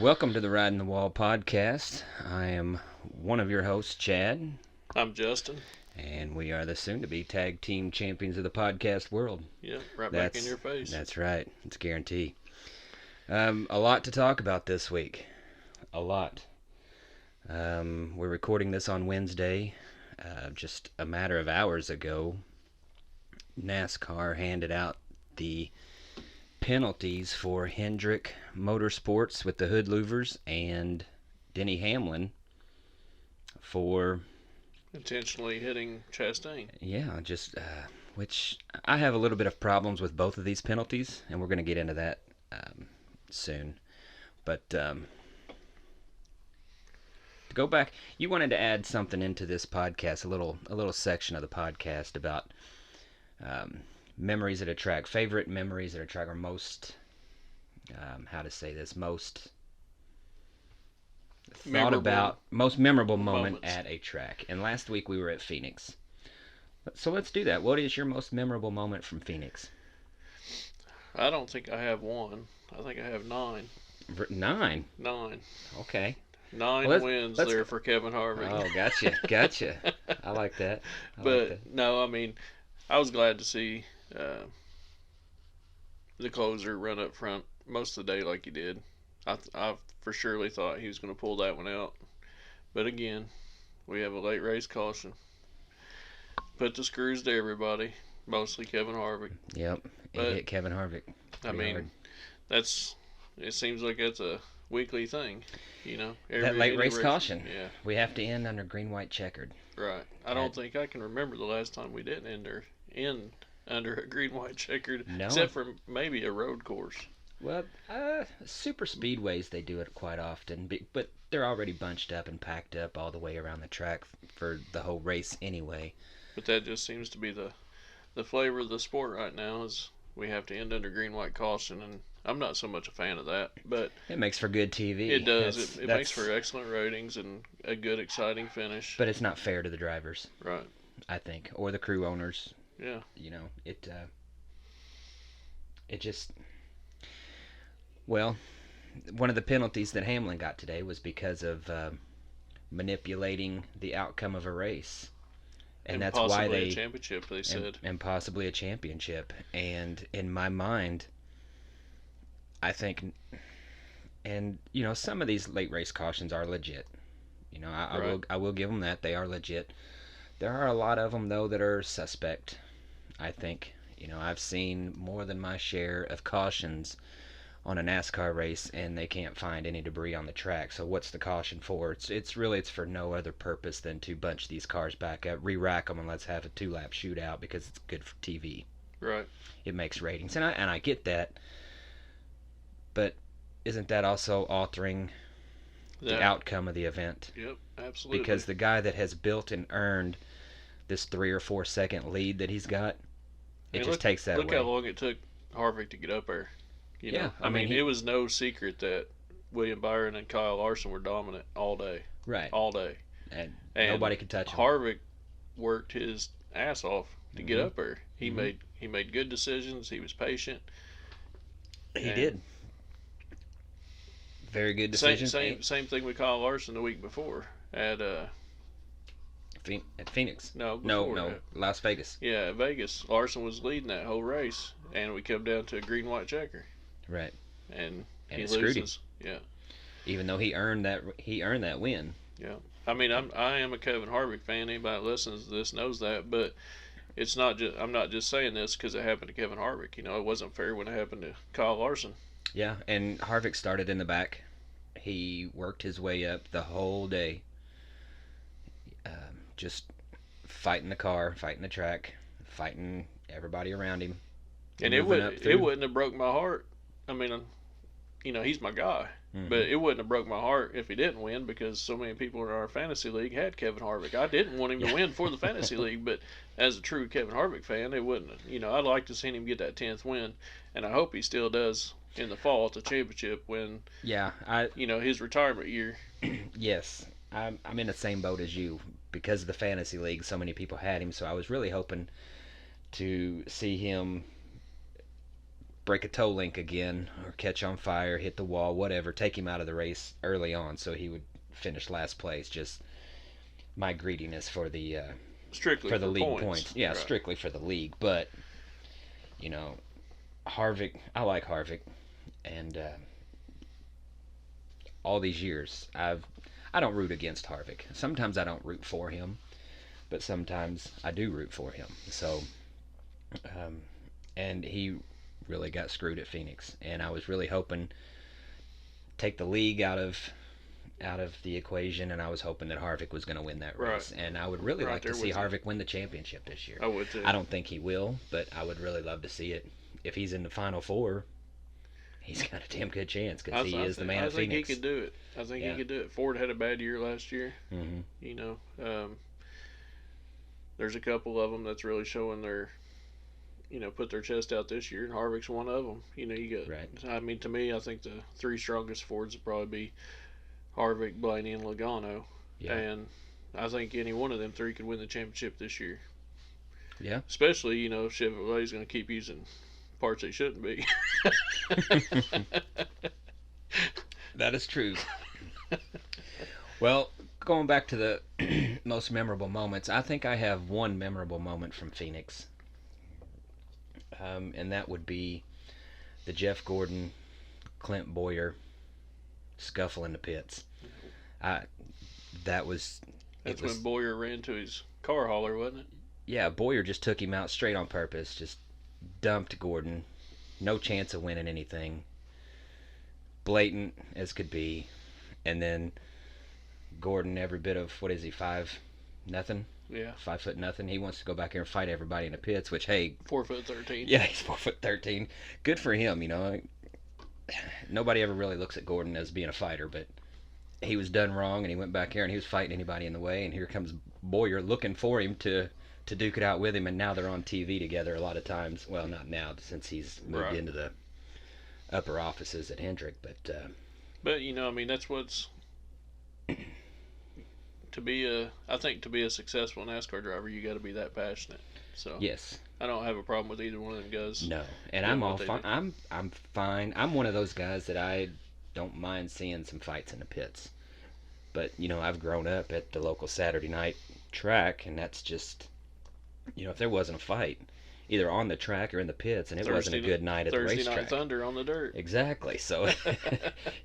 Welcome to the Ridin The Wall podcast. I am one of your hosts, Chad, I'm Justin. and we are the soon-to-be tag team champions of the podcast world. Yeah, right back in your face. That's right. It's a guarantee. A lot to talk about this week. A lot. We're recording this on Wednesday. Just a matter of hours ago, NASCAR handed out the penalties for Hendrick Motorsports with the Hood Louvers and Denny Hamlin for intentionally hitting Chastain. Which I have a little bit of problems with both of these penalties, and we're going to get into that soon. But to go back, you wanted to add something into this podcast, a little section of the podcast about memories at a track, favorite memories at a track, or most, most most memorable moment at a track. And last week we were at Phoenix. So let's do that. What is your most memorable moment from Phoenix? I don't think I have one. I think I have 9. 9? 9. Okay. 9 wins there for Kevin Harvick. Oh, gotcha. I like that. No, I mean, I was glad to see the closer run up front most of the day like he did. I for surely thought he was going to pull that one out. But again, we have a late race caution. Put the screws to everybody, mostly Kevin Harvick. Yep, it hit Kevin Harvick. I mean, it seems like that's a weekly thing, that late race caution. Yeah. We have to end under green, white, checkered. Right. I don't think I can remember the last time we didn't end under a green, white, checkered, except for maybe a road course. Well, super speedways, they do it quite often, but they're already bunched up and packed up all the way around the track for the whole race anyway. But that just seems to be the flavor of the sport right now, is we have to end under green, white caution, and I'm not so much a fan of that. But it makes for good TV. It does. It makes for excellent ratings and a good, exciting finish. But it's not fair to the drivers. Right. I think, or the crew owners. Yeah. It just. Well, one of the penalties that Hamlin got today was because of manipulating the outcome of a race. And that's why a championship, they said. And possibly a championship. And in my mind, I think, and some of these late race cautions are legit. I will give them that, they are legit. There are a lot of them though that are suspect. I think I've seen more than my share of cautions on a NASCAR race, and they can't find any debris on the track. So what's the caution for? It's for no other purpose than to bunch these cars back up, re-rack them, and let's have a 2-lap shootout because it's good for TV. Right. It makes ratings, and I get that. But isn't that also altering the outcome of the event? Yep, absolutely. Because the guy that has built and earned this 3 or 4 second lead that he's got, takes that away. Look how long it took Harvick to get up there. I mean, it was no secret that William Byron and Kyle Larson were dominant all day. Right. All day. And nobody could touch him. Harvick worked his ass off to get up there. He made good decisions. He was patient. He did. Very good decisions. Same thing with Kyle Larson the week before at Phoenix. No, Las Vegas. Yeah, Vegas. Larson was leading that whole race, and we come down to a green, white checker. Right. And he loses. Yeah. Even though he earned that win. Yeah. I mean, I am a Kevin Harvick fan. Anybody that listens to this knows that, but it's not just. I'm not just saying this because it happened to Kevin Harvick. It wasn't fair when it happened to Kyle Larson. Yeah, and Harvick started in the back. He worked his way up the whole day. Just fighting the car, fighting the track, fighting everybody around him. And it wouldn't have broke my heart. I mean, he's my guy. Mm-hmm. But it wouldn't have broke my heart if he didn't win, because so many people in our fantasy league had Kevin Harvick. I didn't want him to win for the fantasy league, but as a true Kevin Harvick fan, it wouldn't. I'd like to see him get that 10th win, and I hope he still does in the fall at the championship when. Yeah, his retirement year. Yes, I'm in the same boat as you because of the fantasy league. So many people had him, so I was really hoping to see him break a toe link again or catch on fire, hit the wall, whatever, take him out of the race early on so he would finish last place. Just my greediness for the strictly for the for league points. Yeah, right. strictly for the league. But you know, Harvick, I like Harvick, and all these years I don't root against Harvick. Sometimes I don't root for him, but sometimes I do root for him. So, and he really got screwed at Phoenix, and I was really hoping take the league out of the equation, and I was hoping that Harvick was going to win that race, Right. and I would really right like to see Harvick win the championship this year. I would too. I don't think he will, but I would really love to see it. If he's in the Final Four, he's got a damn good chance because he is the man of Phoenix. I think he could do it. I think he could do it. Ford had a bad year last year. Mm-hmm. You know, there's a couple of them that's really showing their, put their chest out this year, and Harvick's one of them. You got. Right. I mean, to me, I think the three strongest Fords would probably be Harvick, Blaney, and Logano. Yeah. And I think any one of them three could win the championship this year. Yeah. Especially, if Chevrolet's going to keep using parts they shouldn't be. That is true. Well, going back to the most memorable moments, I think I have one memorable moment from Phoenix, and that would be the Jeff Gordon, Clint Boyer scuffle in the pits. That's when Boyer ran to his car hauler, wasn't it? Yeah, Boyer just took him out straight on purpose, just dumped Gordon. No chance of winning anything. Blatant as could be. And then Gordon, every bit of, 5'0"? Yeah. 5'0". He wants to go back here and fight everybody in the pits, which, hey. 4'13". Yeah, he's 4'13". Good for him, Nobody ever really looks at Gordon as being a fighter, but he was done wrong, and he went back here and he was fighting anybody in the way, and here comes Boyer looking for him to duke it out with him, and now they're on TV together a lot of times. Well, not now, since he's moved into the upper offices at Hendrick, but that's what's I think to be a successful NASCAR driver, you got to be that passionate. So yes, I don't have a problem with either one of them guys. No, and I'm all fine. I'm fine. I'm one of those guys that I don't mind seeing some fights in the pits, but I've grown up at the local Saturday night track, and that's just if there wasn't a fight either on the track or in the pits, and it wasn't a good night at the racetrack. Thursday Night Thunder on the dirt. Exactly. So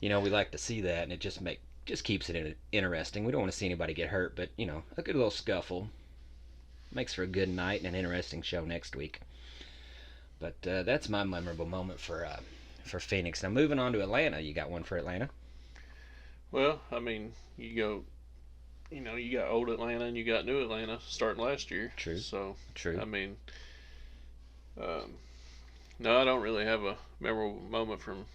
we like to see that, and it just keeps it interesting. We don't want to see anybody get hurt, but a good little scuffle makes for a good night and an interesting show next week. But that's my memorable moment for Phoenix. Now moving on to Atlanta, you got one for Atlanta? Well, I mean, you got old Atlanta and you got new Atlanta starting last year. True. So true. I mean, no, I don't really have a memorable moment from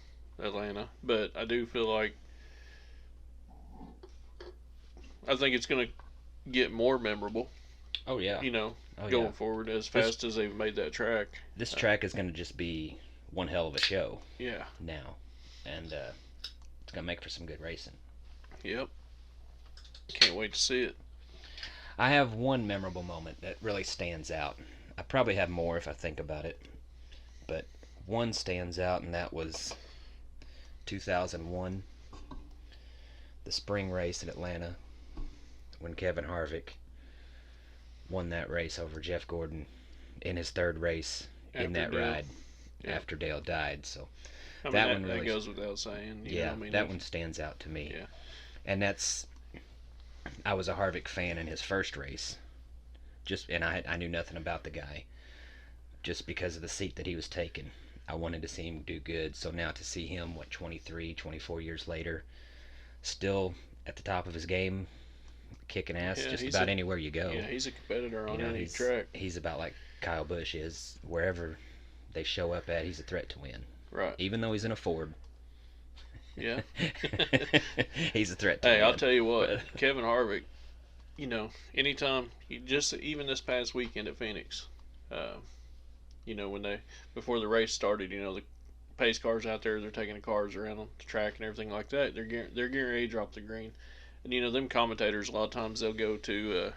Atlanta, but I do feel like I think it's going to get more memorable. Oh yeah. Going forward as fast as they've made that track. This track is going to just be one hell of a show. Yeah. Now, and it's going to make for some good racing. Yep. Can't wait to see it. I have one memorable moment that really stands out. I probably have more if I think about it, but one stands out, and that was 2001, the spring race in Atlanta, when Kevin Harvick won that race over Jeff Gordon in his third race in that ride after Dale died. So that really goes without saying. That one stands out to me. Yeah. And I was a Harvick fan in his first race. And I knew nothing about the guy. Just because of the seat that he was taking. I wanted to see him do good. So now to see him, 23, 24 years later, still at the top of his game, kicking ass just about anywhere you go. Yeah, he's a competitor on any track. He's about like Kyle Busch is. Wherever they show up at, he's a threat to win. Right. Even though he's in a Ford. Yeah. He's a threat to win. Hey, I'll tell you what, Kevin Harvick, anytime, even this past weekend at Phoenix, before the race started, the pace cars out there, they're taking the cars around the track and everything like that. They're getting ready to drop the green. And them commentators, a lot of times they'll go to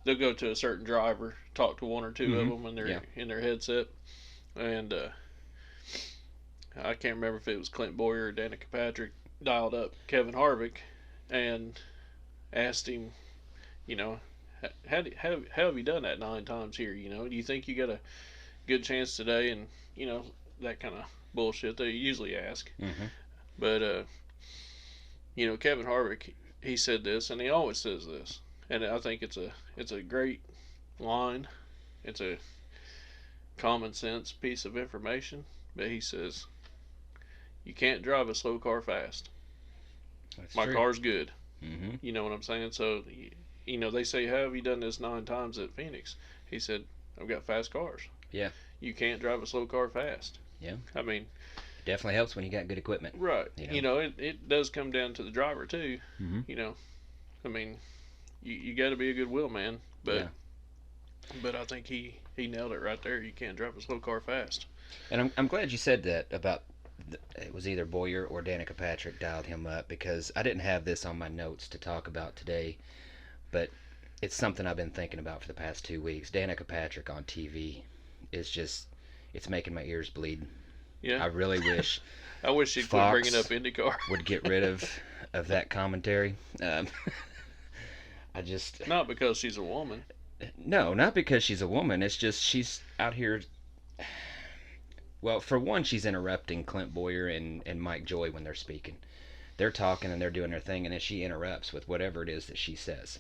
a certain driver, talk to one or two of them in their headset, and I can't remember if it was Clint Boyer or Danica Patrick, dialed up Kevin Harvick and asked him, you know, how have you done that 9 times here? Do you think you got a good chance today? And that kind of bullshit they usually ask. Mm-hmm. But Kevin Harvick, he said this, and he always says this, and I think it's a great line. It's a common sense piece of information. But he says, "You can't drive a slow car fast. That's My true. car's good." Mm-hmm. You know what I'm saying? So, they say, "How have you done this 9 times at Phoenix?" He said, "I've got fast cars." Yeah. You can't drive a slow car fast. Yeah. I mean, it definitely helps when you got good equipment. Right. It does come down to the driver too. Mm-hmm. I mean, you got to be a good wheelman, but Yeah. but I think he nailed it right there. You can't drive a slow car fast. And I'm glad you said that about it was either Boyer or Danica Patrick dialed him up, because I didn't have this on my notes to talk about today, but it's something I've been thinking about for the past 2 weeks. Danica Patrick on TV is just, it's making my ears bleed. Yeah. I really wish I wish she'd quit bringing up IndyCar. would get rid of that commentary. I just, not because she's a woman. No, not because she's a woman. It's just she's out here. Well, for one, she's interrupting Clint Boyer and Mike Joy when they're speaking. They're talking and they're doing their thing, and then she interrupts with whatever it is that she says.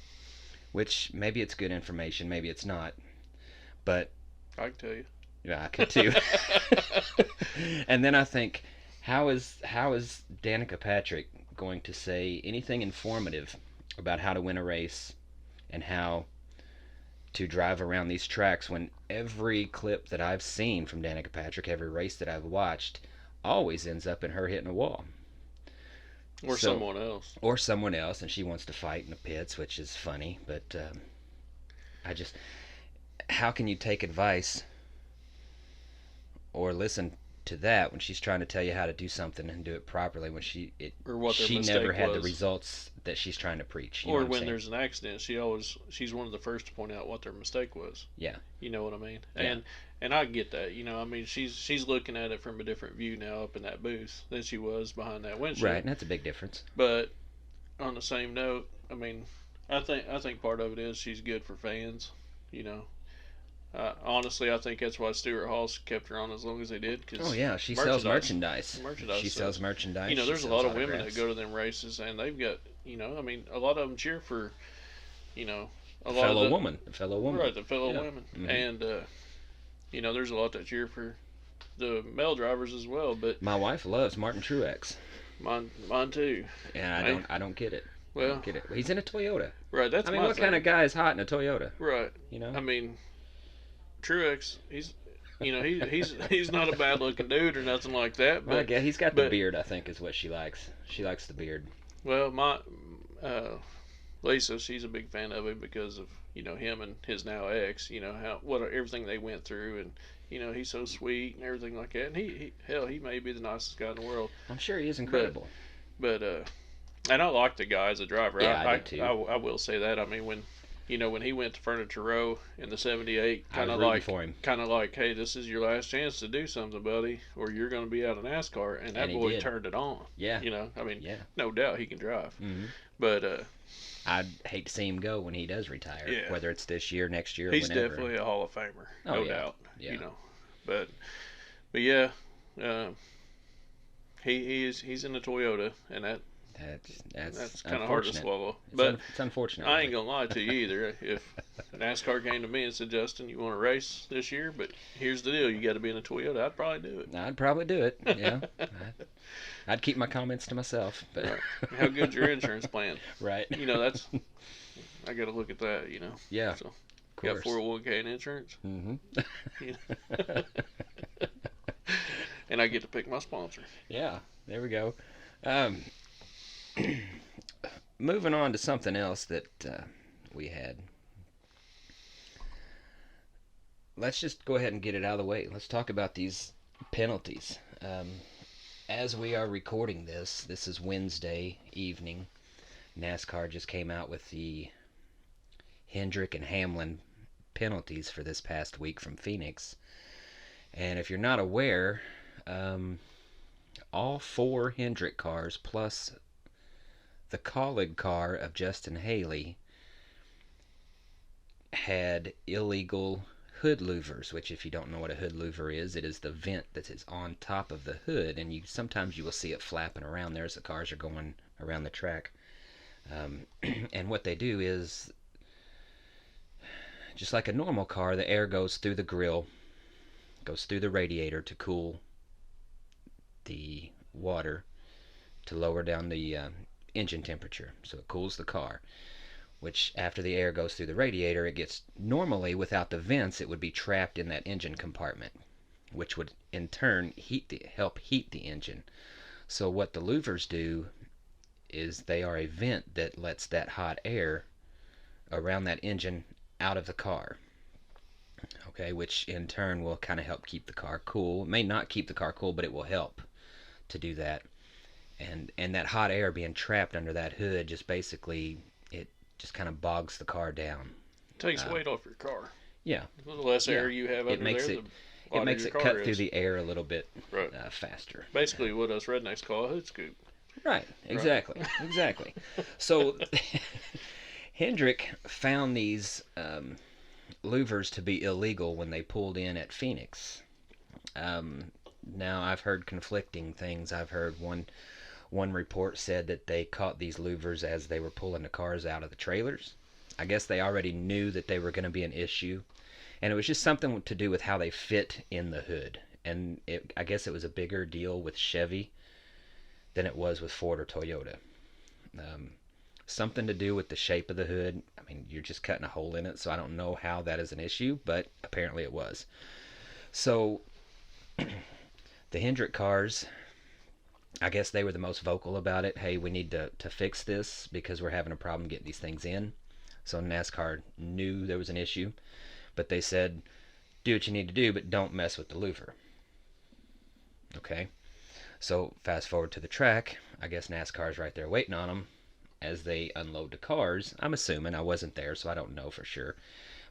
Which, maybe it's good information, maybe it's not. But I can tell you. Yeah, I could too. And then I think, how is Danica Patrick going to say anything informative about how to win a race and how to drive around these tracks, when every clip that I've seen from Danica Patrick, every race that I've watched, always ends up in her hitting a wall. Or someone else. Or someone else, and she wants to fight in the pits, which is funny. But how can you take advice or listen to that when she's trying to tell you how to do something and do it properly, when she never had the results that she's trying to preach? Or when there's an accident, she's one of the first to point out what their mistake was. Yeah. You know what I mean? Yeah. And I get that. I mean, she's looking at it from a different view now up in that booth than she was behind that windshield. Right, and that's a big difference. But on the same note, I mean, I think part of it is she's good for fans. Honestly, I think that's why Stewart Haas kept her on as long as they did. Cause she sells merchandise. She sells merchandise. There's a lot of women that go to them races, and they've got, I mean, a lot of them cheer for, a fellow woman. Right, the fellow yeah. women. Mm-hmm. And, there's a lot that cheer for the male drivers as well. But my wife loves Martin Truex. Mine too. Yeah, I don't get it. Well, I don't get it. He's in a Toyota. Right, that's. I mean, what kind of guy is hot in a Toyota? Right. I mean, Truex, he's not a bad looking dude or nothing like that. But yeah, he's got the beard. I think is what she likes. She likes the beard. Well, my Lisa, she's a big fan of him because of him and his now ex. Everything they went through, and he's so sweet and everything like that. And he may be the nicest guy in the world. I'm sure he is incredible. But and I like the guy as a driver. Yeah, I do too. I will say that. I mean, when he went to Furniture Row in the '78, kind of like, hey, this is your last chance to do something, buddy, or you're going to be out of NASCAR. And that boy turned it on. Yeah. I mean, no doubt he can drive. Mm-hmm. But I'd hate to see him go when he does retire. Yeah. Whether it's this year, next year, or he's whenever. Definitely a Hall of Famer, no doubt. Yeah. But yeah, he's in the Toyota, and that's kind of hard to swallow. But it's unfortunate. I ain't gonna lie to you either. If NASCAR came to me and said, Justin, you want to race this year, but here's the deal, you got to be in a Toyota, I'd probably do it. I'd probably do it. Yeah. I'd keep my comments to myself. But right. How good's your insurance plan? Right. That's. I got to look at that. Yeah. So, got 401k and insurance. Mm-hmm. And I get to pick my sponsor. Yeah. There we go. Moving on to something else that we had. Let's just go ahead and get it out of the way. Let's talk about these penalties. As we are recording this is Wednesday evening. NASCAR just came out with the Hendrick and Hamlin penalties for this past week from Phoenix. And if you're not aware, All four Hendrick cars plus the Colleague car of Justin Haley had illegal hood louvers, which if you don't know what a hood louver is, it is the vent that is on top of the hood, and sometimes you will see it flapping around there as the cars are going around the track. And what they do is, just like a normal car, the air goes through the grill, goes through the radiator to cool the water to lower down the engine temperature, so it cools the car. Which, after the air goes through the radiator, it gets, normally without the vents, it would be trapped in that engine compartment, which would in turn help heat the engine. So what the louvers do is they are a vent that lets that hot air around that engine out of the car. Okay, which in turn will kind of help keep the car cool. It may not keep the car cool, but it will help to do that. And that hot air being trapped under that hood just basically, it just kind of bogs the car down. Takes weight off your car. Yeah. The less air you have under there, it makes it cut through the air a little bit faster. Basically, what us rednecks call a hood scoop. Right. Exactly. Right. Exactly. So Hendrick found these louvers to be illegal when they pulled in at Phoenix. Now I've heard conflicting things. I've heard one report said that they caught these louvers as they were pulling the cars out of the trailers. I guess they already knew that they were going to be an issue, and it was just something to do with how they fit in the hood. And I guess it was a bigger deal with Chevy than it was with Ford or Toyota. Something to do with the shape of the hood. I mean, you're just cutting a hole in it, so I don't know how that is an issue, but apparently it was. So the Hendrick cars, I guess they were the most vocal about it. Hey, we need to fix this because we're having a problem getting these things in. So NASCAR knew there was an issue, but they said, do what you need to do, but don't mess with the louver. Okay, so fast forward to the track. I guess NASCAR's right there waiting on them as they unload the cars. I'm assuming. I wasn't there, so I don't know for sure.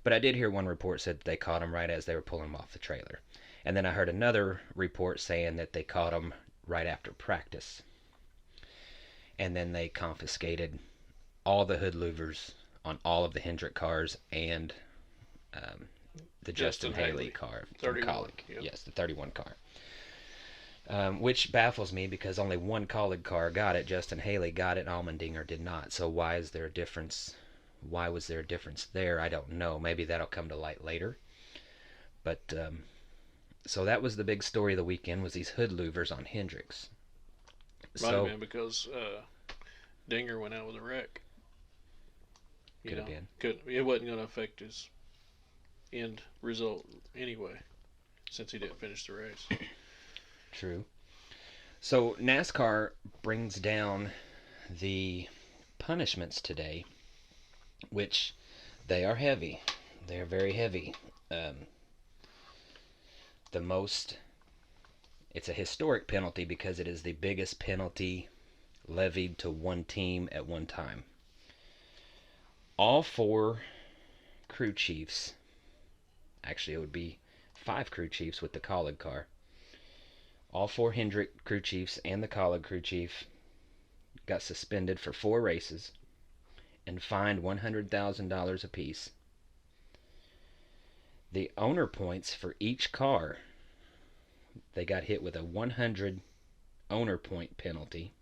But I did hear one report said that they caught them right as they were pulling them off the trailer. And then I heard another report saying that they caught them right after practice. And then they confiscated all the hood louvers on all of the Hendrick cars and the Justin Haley car from Colleague. Yep. Yes, the 31 car. Which baffles me because only one Colleague car got it. Justin Haley got it. Allmendinger did not. So why is there a difference? Why was there a difference there? I don't know. Maybe that'll come to light later. But so that was the big story of the weekend, was these hood louvers on Hendricks. Might have been because Dinger went out with a wreck. Could have been. It wasn't going to affect his end result anyway, since he didn't finish the race. True. So NASCAR brings down the punishments today, which they are heavy. They are very heavy. It's a historic penalty because it is the biggest penalty levied to one team at one time. All four crew chiefs, actually it would be 5 crew chiefs with the Colleague car, all 4 Hendrick crew chiefs and the Colleague crew chief got suspended for 4 races and fined $100,000 apiece. The owner points for each car, they got hit with a 100 owner point penalty.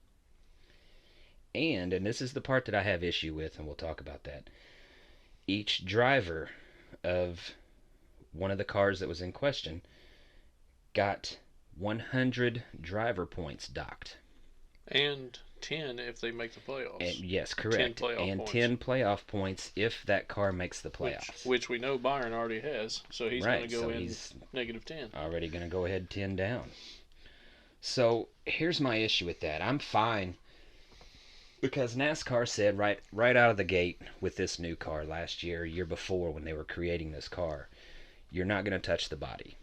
And this is the part that I have issue with, and we'll talk about that. Each driver of one of the cars that was in question got 100 driver points docked. And 10 if they make the playoffs. And, yes, correct. 10 playoff points. 10 playoff points if that car makes the playoffs. Which we know Byron already has, so he's going to go in negative 10. Already going to go ahead 10 down. So here's my issue with that. I'm fine because NASCAR said right out of the gate with this new car last year before when they were creating this car, you're not going to touch the body.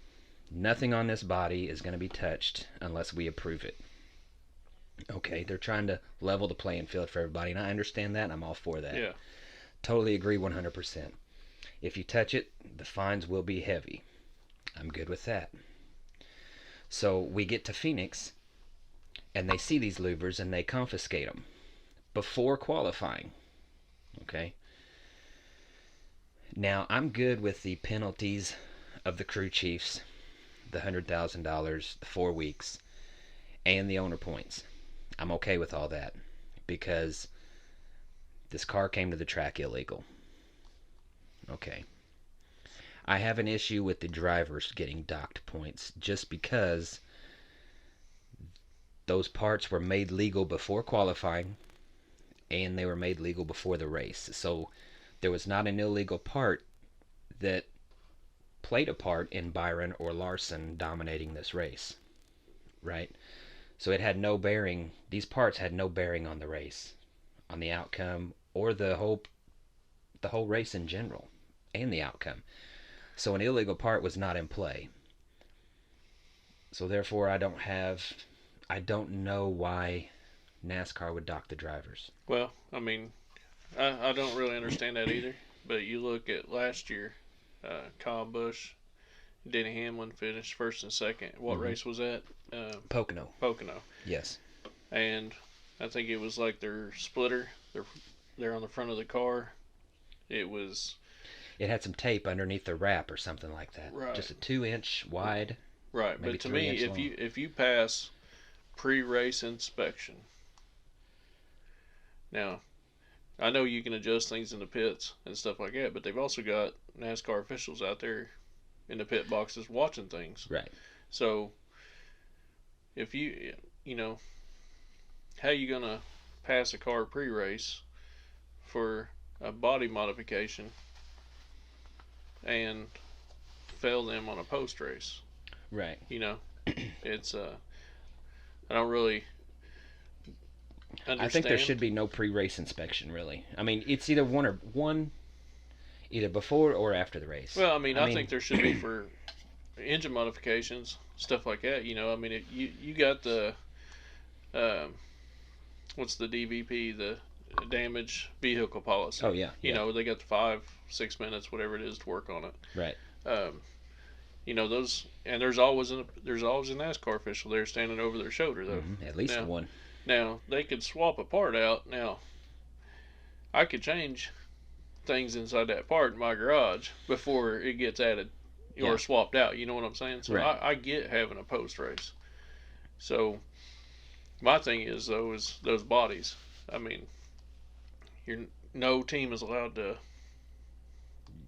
Nothing on this body is going to be touched unless we approve it. Okay, they're trying to level the playing field for everybody, and I understand that, and I'm all for that. Yeah. Totally agree 100%. If you touch it, the fines will be heavy. I'm good with that. So we get to Phoenix, and they see these louvers and they confiscate them before qualifying. Okay. Now, I'm good with the penalties of the crew chiefs, the $100,000, the 4 weeks, and the owner points. I'm okay with all that because this car came to the track illegal. Okay. I have an issue with the drivers getting docked points just because those parts were made legal before qualifying and they were made legal before the race. So there was not an illegal part that played a part in Byron or Larson dominating this race, right? So it had no bearing, these parts had no bearing on the race, on the outcome, or the whole race in general, and the outcome. So an illegal part was not in play. So therefore I don't know why NASCAR would dock the drivers. Well, I mean, I don't really understand that either. But you look at last year, Kyle Busch, Denny Hamlin finished first and second. What race was that? Pocono. Pocono. Yes. And I think it was like their splitter. They're on the front of the car. It had some tape underneath the wrap or something like that. Right. Just a 2-inch wide. Right. But to me, if you pass pre-race inspection, now I know you can adjust things in the pits and stuff like that, but they've also got NASCAR officials out there in the pit boxes watching things. Right. So if how you gonna pass a car pre-race for a body modification and fail them on a post-race? Right. It's I don't really understand. I think there should be no pre-race inspection, really. I mean, it's either either before or after the race. Well, I mean, I think there should be for engine modifications, stuff like that. I mean, you got the what's the DVP, the damage vehicle policy. Oh yeah. They got the 5-6 minutes, whatever it is, to work on it. Right. Those, and there's always a NASCAR official there standing over their shoulder, though. Mm-hmm. At least one. Now they could swap a part out. Now I could change things inside that part in my garage before it gets added or swapped out. You know what I'm saying? So right. I get having a post race. So my thing is those bodies. I mean, no team is allowed to.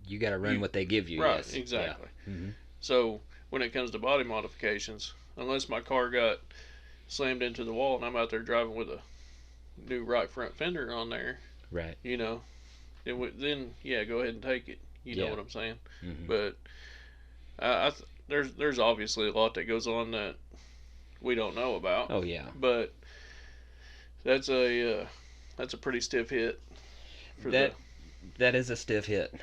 You got to run what they give you. Right. Yes. Exactly. Yeah. Mm-hmm. So when it comes to body modifications, unless my car got slammed into the wall and I'm out there driving with a new right front fender on there, right? Then go ahead and take it. You know what I'm saying? Mm-hmm. But there's obviously a lot that goes on that we don't know about. Oh yeah. But that's a pretty stiff hit. That is a stiff hit.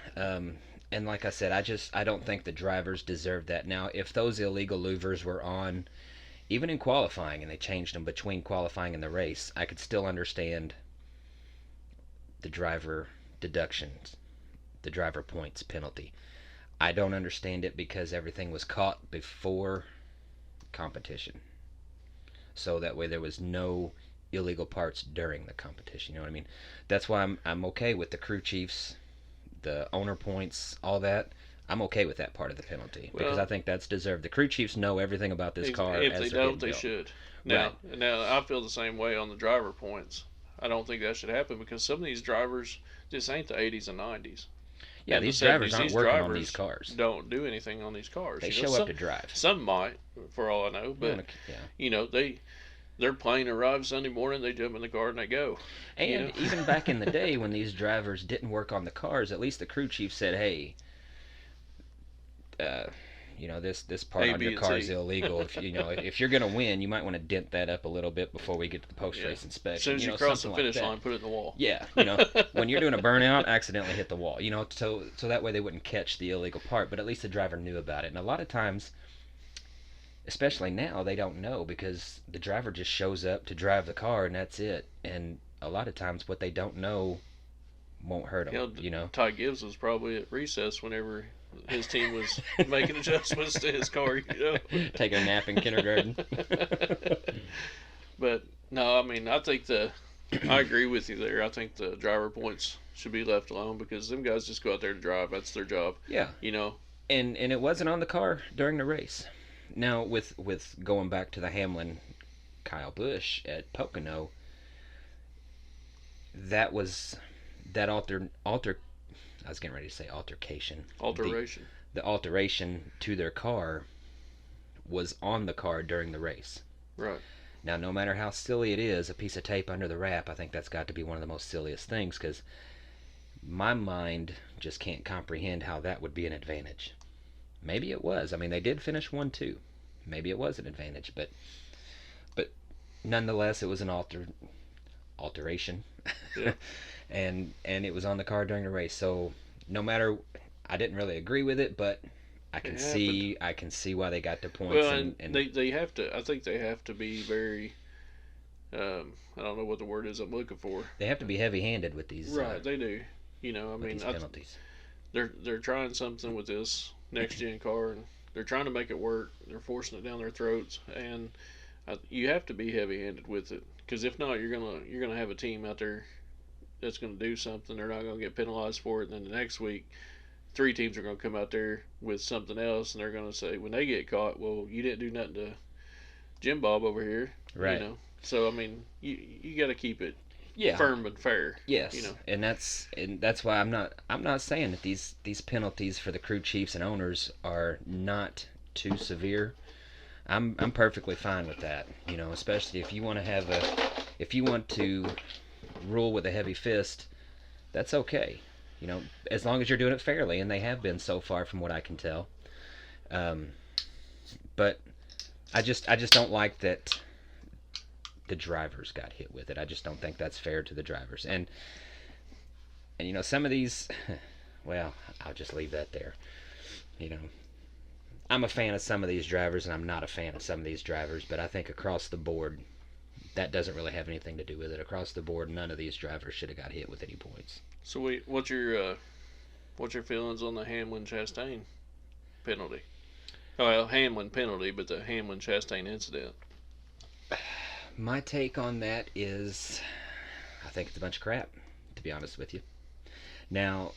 And like I said, I don't think the drivers deserve that. Now, if those illegal louvers were on, even in qualifying, and they changed them between qualifying and the race, I could still understand the driver deductions, the driver points penalty. I don't understand it because everything was caught before competition. So that way there was no illegal parts during the competition. You know what I mean? That's why I'm okay with the crew chiefs, the owner points, all that. I'm okay with that part of the penalty because I think that's deserved. The crew chiefs know everything about this car. If they don't, they should. Now I feel the same way on the driver points. I don't think that should happen because some of these drivers just ain't the 80s and 90s. Yeah, and these drivers aren't working on these cars. Don't do anything on these cars. They show up to drive. Some might, for all I know, but their plane arrives Sunday morning, they jump in the car and they go. And even back in the day when these drivers didn't work on the cars, at least the crew chief said, "Hey, this part on your car is illegal. If you're gonna win, you might want to dent that up a little bit before we get to the post-race inspection. As soon as you cross the finish line, put it in the wall. Yeah, when you're doing a burnout, accidentally hit the wall. So that way they wouldn't catch the illegal part, but at least the driver knew about it. And a lot of times, especially now, they don't know because the driver just shows up to drive the car and that's it. And a lot of times, what they don't know won't hurt them. Ty Gibbs was probably at recess whenever his team was making adjustments to his car, Taking a nap in kindergarten. But no, I mean, I agree with you there. I think the driver points should be left alone because them guys just go out there to drive. That's their job. Yeah. You know. And it wasn't on the car during the race. Now with going back to the Hamlin Kyle Busch at Pocono, that was that alter I was getting ready to say altercation. Alteration. The alteration to their car was on the car during the race. Right. Now, no matter how silly it is, a piece of tape under the wrap, I think that's got to be one of the most silliest things because my mind just can't comprehend how that would be an advantage. Maybe it was. I mean, they did finish 1-2. Maybe it was an advantage, but nonetheless, it was an alteration. Yeah. and it was on the car during the race. So no matter, I didn't really agree with it, but I can see why they got the points. Well, and they have to. I think they have to be very. I don't know what the word is I'm looking for. They have to be heavy-handed with these. Right, they do. You know, I mean, these penalties. They're trying something with this next gen car, and they're trying to make it work. They're forcing it down their throats, and you have to be heavy-handed with it because if not, you're gonna have a team out there that's gonna do something. They're not gonna get penalized for it, and then the next week, 3 teams are gonna come out there with something else, and they're gonna say when they get caught, well, you didn't do nothing to Jim Bob over here, right? You know, so I mean, you got to keep it. Yeah. Firm and fair. Yes. You know. And that's why I'm not saying that these penalties for the crew chiefs and owners are not too severe. I'm perfectly fine with that. You know, especially if you want to rule with a heavy fist, that's okay. You know, as long as you're doing it fairly, and they have been so far from what I can tell. But I just don't like that the drivers got hit with it. I just don't think that's fair to the drivers. And you know, some of these, well, I'll just leave that there. You know, I'm a fan of some of these drivers, and I'm not a fan of some of these drivers, but I think across the board, that doesn't really have anything to do with it. Across the board, none of these drivers should have got hit with any points. So what's your feelings on the Hamlin Chastain penalty? Well, Hamlin penalty, but the Hamlin Chastain incident. My take on that is, I think it's a bunch of crap, to be honest with you. Now,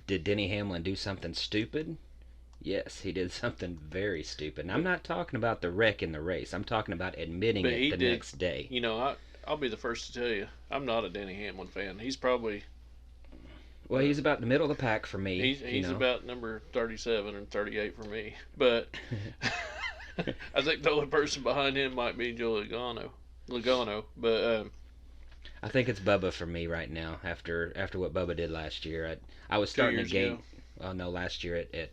did Denny Hamlin do something stupid? Yes, he did something very stupid. And I'm not talking about the wreck in the race. I'm talking about admitting it the next day. You know, I'll be the first to tell you, I'm not a Denny Hamlin fan. He's probably... Well, he's about the middle of the pack for me. He's about number 37 and 38 for me. But I think the only person behind him might be Joe Logano. But I think it's Bubba for me right now. After what Bubba did last year, I was starting to gauge. Well, no, last year at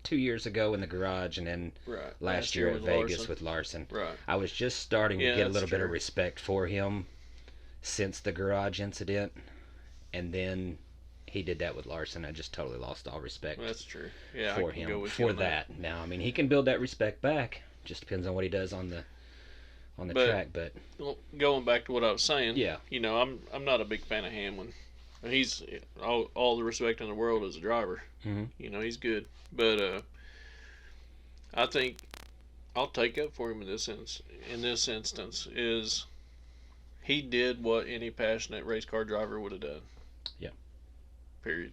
2 years ago in the garage, and then last year at Vegas with Larson. Right. I was just starting to get a little bit of respect for him since the garage incident, and then he did that with Larson. I just totally lost all respect. That's true. Yeah, for him for that. Now, I mean, he can build that respect back. Just depends on what he does on the track. But going back to what I was saying, yeah, you know, I'm not a big fan of Hamlin. He's all the respect in the world as a driver. Mm-hmm. You know, he's good, but I think I'll take up for him in this instance is he did what any passionate race car driver would have done. Yeah. Period.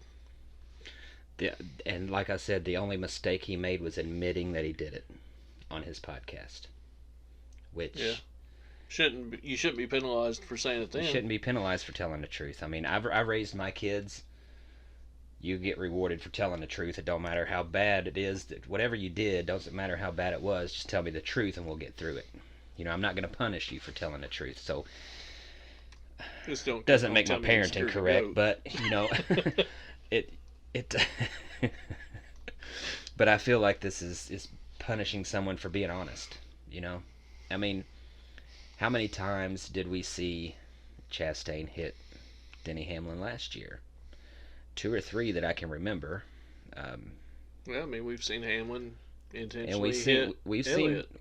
Yeah, and like I said, the only mistake he made was admitting that he did it on his podcast. Which you shouldn't be penalized for saying it then. You shouldn't be penalized for telling the truth. I mean, I raised my kids. You get rewarded for telling the truth. It don't matter how bad it is. Whatever you did, doesn't matter how bad it was. Just tell me the truth, and we'll get through it. You know, I'm not going to punish you for telling the truth. So, doesn't make my parenting correct, but you know, it. But I feel like this is punishing someone for being honest. You know, I mean, how many times did we see Chastain hit Denny Hamlin last year? 2 or 3 that I can remember. Well, I mean, we've seen Hamlin intentionally and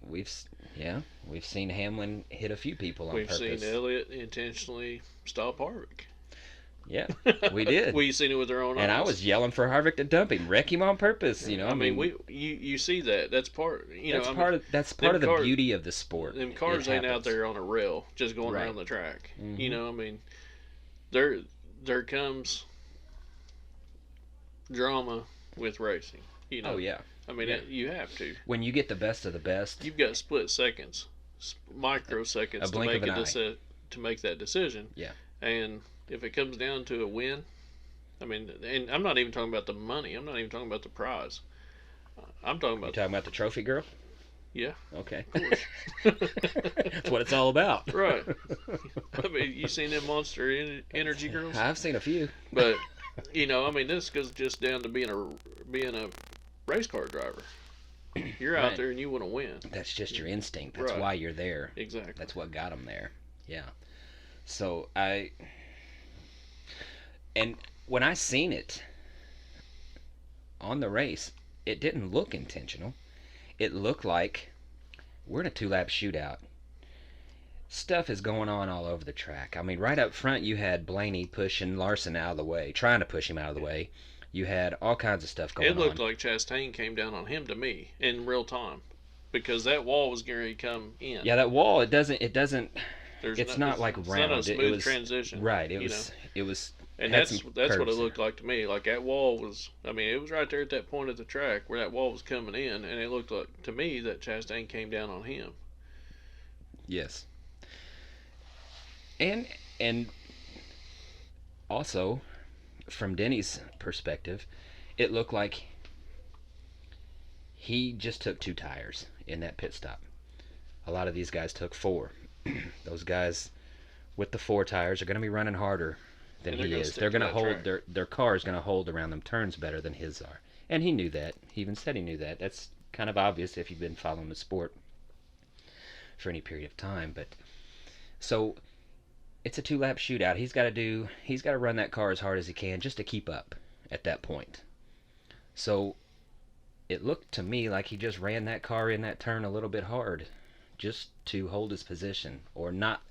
we've seen Hamlin hit a few people on purpose. We've seen Elliott intentionally stop Harvick. Yeah, we did. We seen it with our own eyes. And I was yelling for Harvick to dump him, wreck him on purpose. I mean, you see that. That's part. That's part of the beauty of the sport. Them cars ain't out there on a rail just going around the track. Mm-hmm. I mean, there comes drama with racing. Oh yeah. I mean, you have to. When you get the best of the best, you've got split seconds, microseconds to make that decision. Yeah. And if it comes down to a win, I mean, and I'm not even talking about the money. I'm not even talking about the prize. I'm talking about. You talking about the trophy girl? Yeah. Okay. Of course. That's what it's all about. Right. I mean, you seen them Monster Energy girls? I've seen a few. But I mean, this goes just down to being a race car driver. You're out there and you want to win. That's just your instinct. That's why you're there. Exactly. That's what got them there. Yeah. So and when I seen it on the race, it didn't look intentional. It looked like we're in a 2-lap shootout. Stuff is going on all over the track. I mean, right up front, you had Blaney pushing Larson out of the way, trying to push him out of the way. You had all kinds of stuff going on. It looked like Chastain came down on him to me in real time, because that wall was going to come in. Yeah, that wall. It's not like round. It's not a smooth transition. Right. It was. And that's what it looked like to me. Like that wall was. I mean, it was right there at that point of the track where that wall was coming in, and it looked like to me that Chastain came down on him. Yes. And also, from Denny's perspective, it looked like he just took 2 tires in that pit stop. A lot of these guys took 4. Those guys with the 4 tires are going to be running harder than he is. They're going to hold their car is going to hold around them turns better than his are. And he knew that. He even said he knew that. That's kind of obvious if you've been following the sport for any period of time. But so it's a 2-lap shootout. He's got to run that car as hard as he can just to keep up at that point. So it looked to me like he just ran that car in that turn a little bit hard just to hold his position or not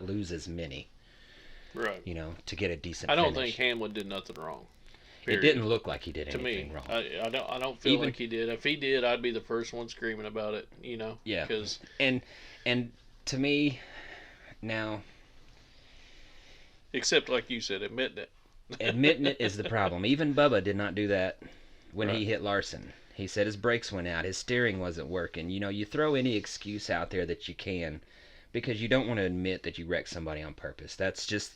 lose as many. Right. To get a decent I don't finish. think Hamlin did nothing wrong. Period. It didn't look like he did anything wrong. I don't feel like he did. If he did, I'd be the first one screaming about it, Yeah. Cause, and to me now, except like you said, admitting it. Admitting it is the problem. Even Bubba did not do that when he hit Larson. He said his brakes went out, his steering wasn't working. You throw any excuse out there that you can because you don't want to admit that you wrecked somebody on purpose. That's just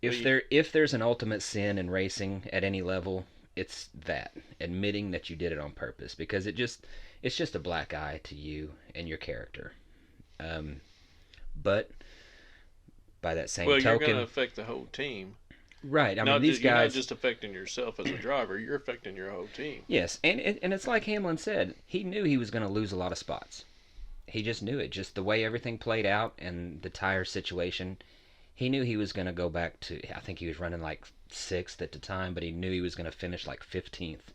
if there's an ultimate sin in racing at any level, it's that, admitting that you did it on purpose, because it's just a black eye to you and your character. But by that same token, you're going to affect the whole team. Right. I mean, these guys. You're not just affecting yourself as a driver. You're affecting your whole team. Yes, and it's like Hamlin said. He knew he was going to lose a lot of spots. He just knew it. Just the way everything played out and the tire situation, he knew he was going to go back to. I think he was running like 6th at the time, but he knew he was going to finish like 15th.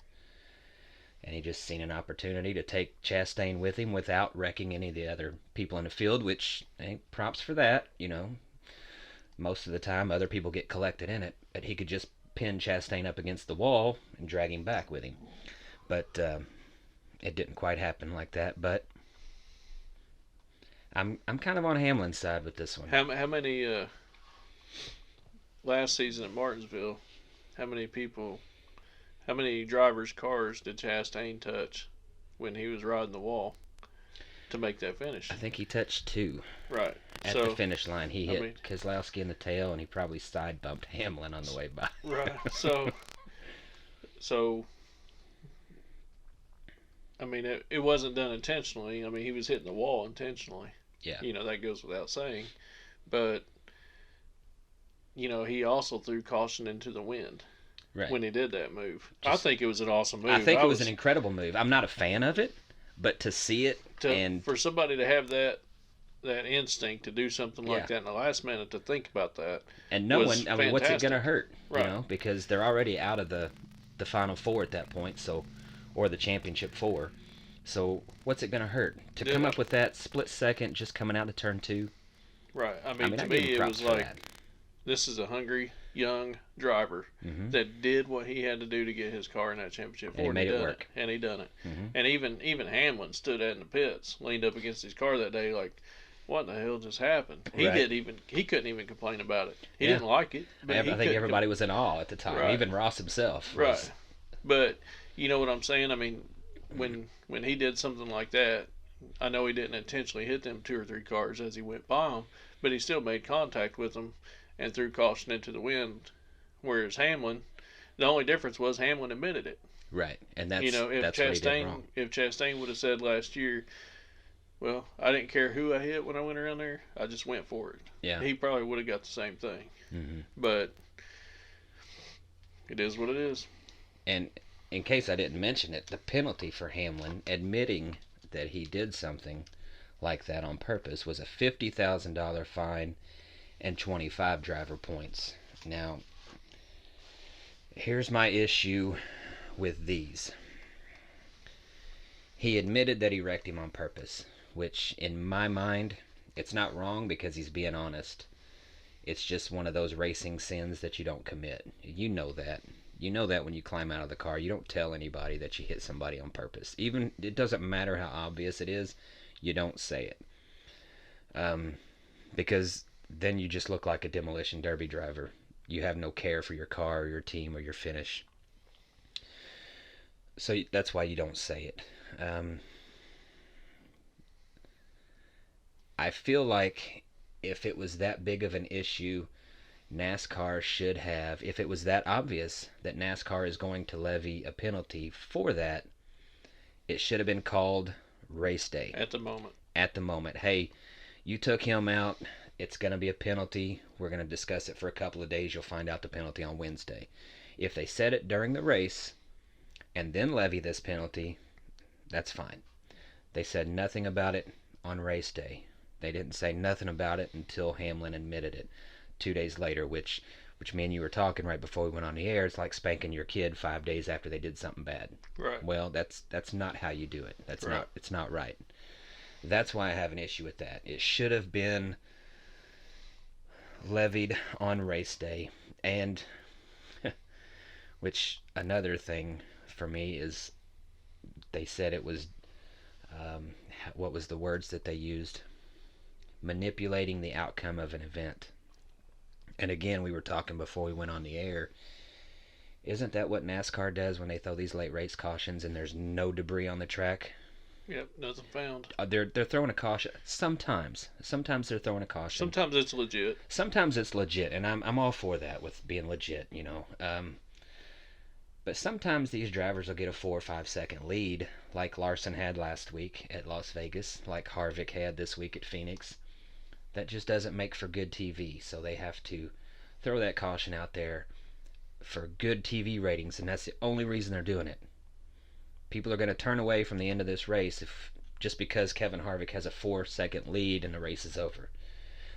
And he just seen an opportunity to take Chastain with him without wrecking any of the other people in the field, which props for that. Most of the time, other people get collected in it, but he could just pin Chastain up against the wall and drag him back with him. But it didn't quite happen like that. But I'm kind of on Hamlin's side with this one. How many last season at Martinsville? How many drivers' cars did Chastain touch when he was riding the wall to make that finish? I think he touched 2. Right. At the finish line, he hit Keselowski in the tail, and he probably side bumped Hamlin on the way by. Right. So, I mean, it wasn't done intentionally. I mean, he was hitting the wall intentionally. Yeah. That goes without saying. But, he also threw caution into the wind. Right. When he did that move. I think it was an awesome move. I think it was an incredible move. I'm not a fan of it, but to see it for somebody to have that instinct to do something like that in the last minute, to think about that, and no one. I mean, what's it going to hurt? Right. Because they're already out of the final 4 at that point, or the championship 4. So what's it going to hurt to come up with that split second just coming out of turn 2? Right. I mean to me it was like this is a hungry young driver that did what he had to do to get his car in that championship and he made it work. And he done it. And even Hamlin stood out in the pits, leaned up against his car that day, like, what in the hell just happened? He couldn't even complain about it. He didn't like it. But I think everybody was in awe at the time, even Ross himself. Right. But you know what I'm saying? I mean, when he did something like that, I know he didn't intentionally hit them 2 or 3 cars as he went by them, but he still made contact with them and threw caution into the wind. Whereas Hamlin, the only difference was Hamlin admitted it. Right, and that's if that's what he did wrong. If Chastain would have said last year, well, I didn't care who I hit when I went around there, I just went for it. Yeah, he probably would have got the same thing. But it is what it is. And in case I didn't mention it, the penalty for Hamlin admitting that he did something like that on purpose was a $50,000 fine and 25 driver points. Now, here's my issue with these. He admitted that he wrecked him on purpose, which in my mind, it's not wrong because he's being honest. It's just one of those racing sins that you don't commit. You know that. You know that when you climb out of the car, you don't tell anybody that you hit somebody on purpose. Even, it doesn't matter how obvious it is, you don't say it. Because then you just look like a demolition derby driver. You have no care for your car or your team or your finish. So that's why you don't say it. I feel like if it was that big of an issue, NASCAR should have, if it was that obvious that NASCAR is going to levy a penalty for that, it should have been called race day. At the moment. At the moment. Hey, you took him out. It's going to be a penalty. We're going to discuss it for a couple of days. You'll find out the penalty on Wednesday. If they said it during the race and then levy this penalty, that's fine. They said nothing about it on race day. They didn't say nothing about it until Hamlin admitted it 2 days later, which me and you were talking right before we went on the air. It's like spanking your kid 5 days after they did something bad. Right. Well, that's not how you do it. That's right. It's not right. That's why I have an issue with that. It should have been levied on race day. And which another thing for me is they said it was what was the words that they used? Manipulating the outcome of an event. And again, we were talking before we went on the air. Isn't that what NASCAR does when they throw these late race cautions and there's no debris on the track? Yep, nothing found. They're throwing a caution. Sometimes they're throwing a caution. Sometimes it's legit. Sometimes it's legit, and I'm all for that with being legit, you know. But sometimes these drivers will get a 4 or 5 second lead, like Larson had last week at Las Vegas, like Harvick had this week at Phoenix. That just doesn't make for good TV, so they have to throw that caution out there for good TV ratings, and that's the only reason they're doing it. People are going to turn away from the end of this race just because Kevin Harvick has a 4 second lead and the race is over.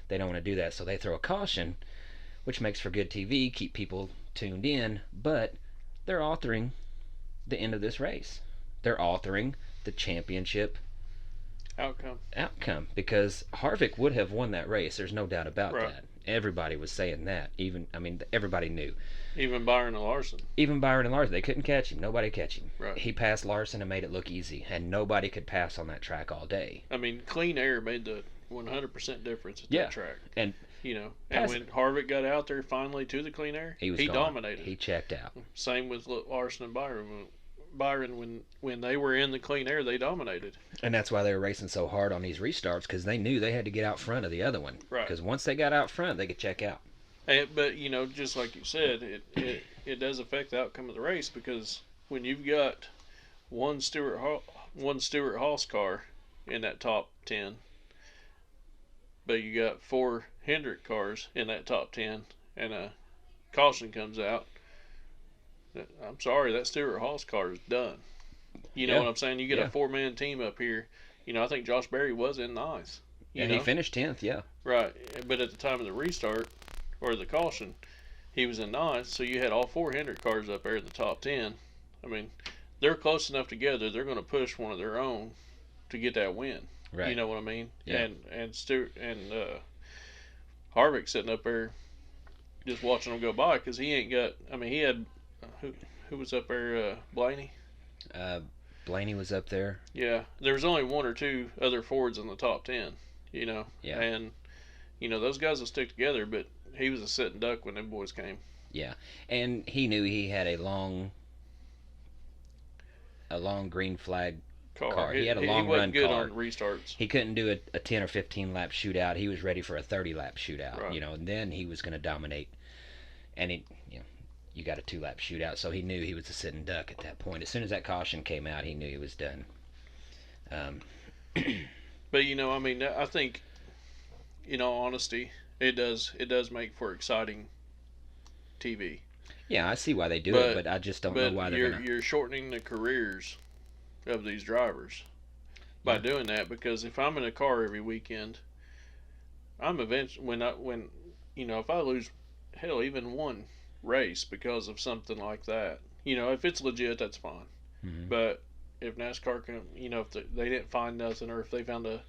They don't want to do that, so they throw a caution, which makes for good TV, keep people tuned in, but they're altering the end of this race. They're altering the championship outcome because Harvick would have won that race. There's no doubt about that. Everybody was saying that. Everybody knew. Even Byron and Larson. They couldn't catch him. Nobody catch him. Right. He passed Larson and made it look easy, and nobody could pass on that track all day. I mean, clean air made the 100% difference at that track. And when Harvick got out there finally to the clean air, he dominated. He checked out. Same with Larson and Byron. When they were in the clean air, they dominated. And that's why they were racing so hard on these restarts, because they knew they had to get out front of the other one. Right. Because once they got out front, they could check out. But just like you said, it does affect the outcome of the race, because when you've got one Stewart Haas car in that top 10, but you got 4 Hendrick cars in that top 10, and a caution comes out, I'm sorry, that Stewart Haas car is done. You know what I'm saying? You get a 4-man team up here. I think Josh Berry was in ninth. He finished 10th, yeah. Right, but at the time of the restart, or the caution, he was in ninth, so you had all 4 Hendrick cars up there in the top 10. I mean, they're close enough together, they're going to push one of their own to get that win. Right. You know what I mean? Yeah. And Stewart and Harvick sitting up there just watching them go by because he ain't got. I mean, he had who was up there? Blaney. Uh, Blaney was up there. Yeah, there was only one or two other Fords in the top 10. Yeah. And those guys will stick together, but he was a sitting duck when them boys came. Yeah, and he knew he had a long green flag car. He had a long run good car. On restarts. He couldn't do a 10 or 15 lap shootout. He was ready for a 30 lap shootout. Right. And then he was going to dominate. And you got a 2 lap shootout, so he knew he was a sitting duck at that point. As soon as that caution came out, he knew he was done. But I mean, I think, in all honesty, it does make for exciting TV. Yeah, I see why they do it, but I just don't know why they're you're shortening the careers of these drivers by doing that, because if I'm in a car every weekend, I'm eventually when if I lose even one race because of something like that, if it's legit, that's fine. Mm-hmm. But if NASCAR can, if they didn't find nothing, or if they found a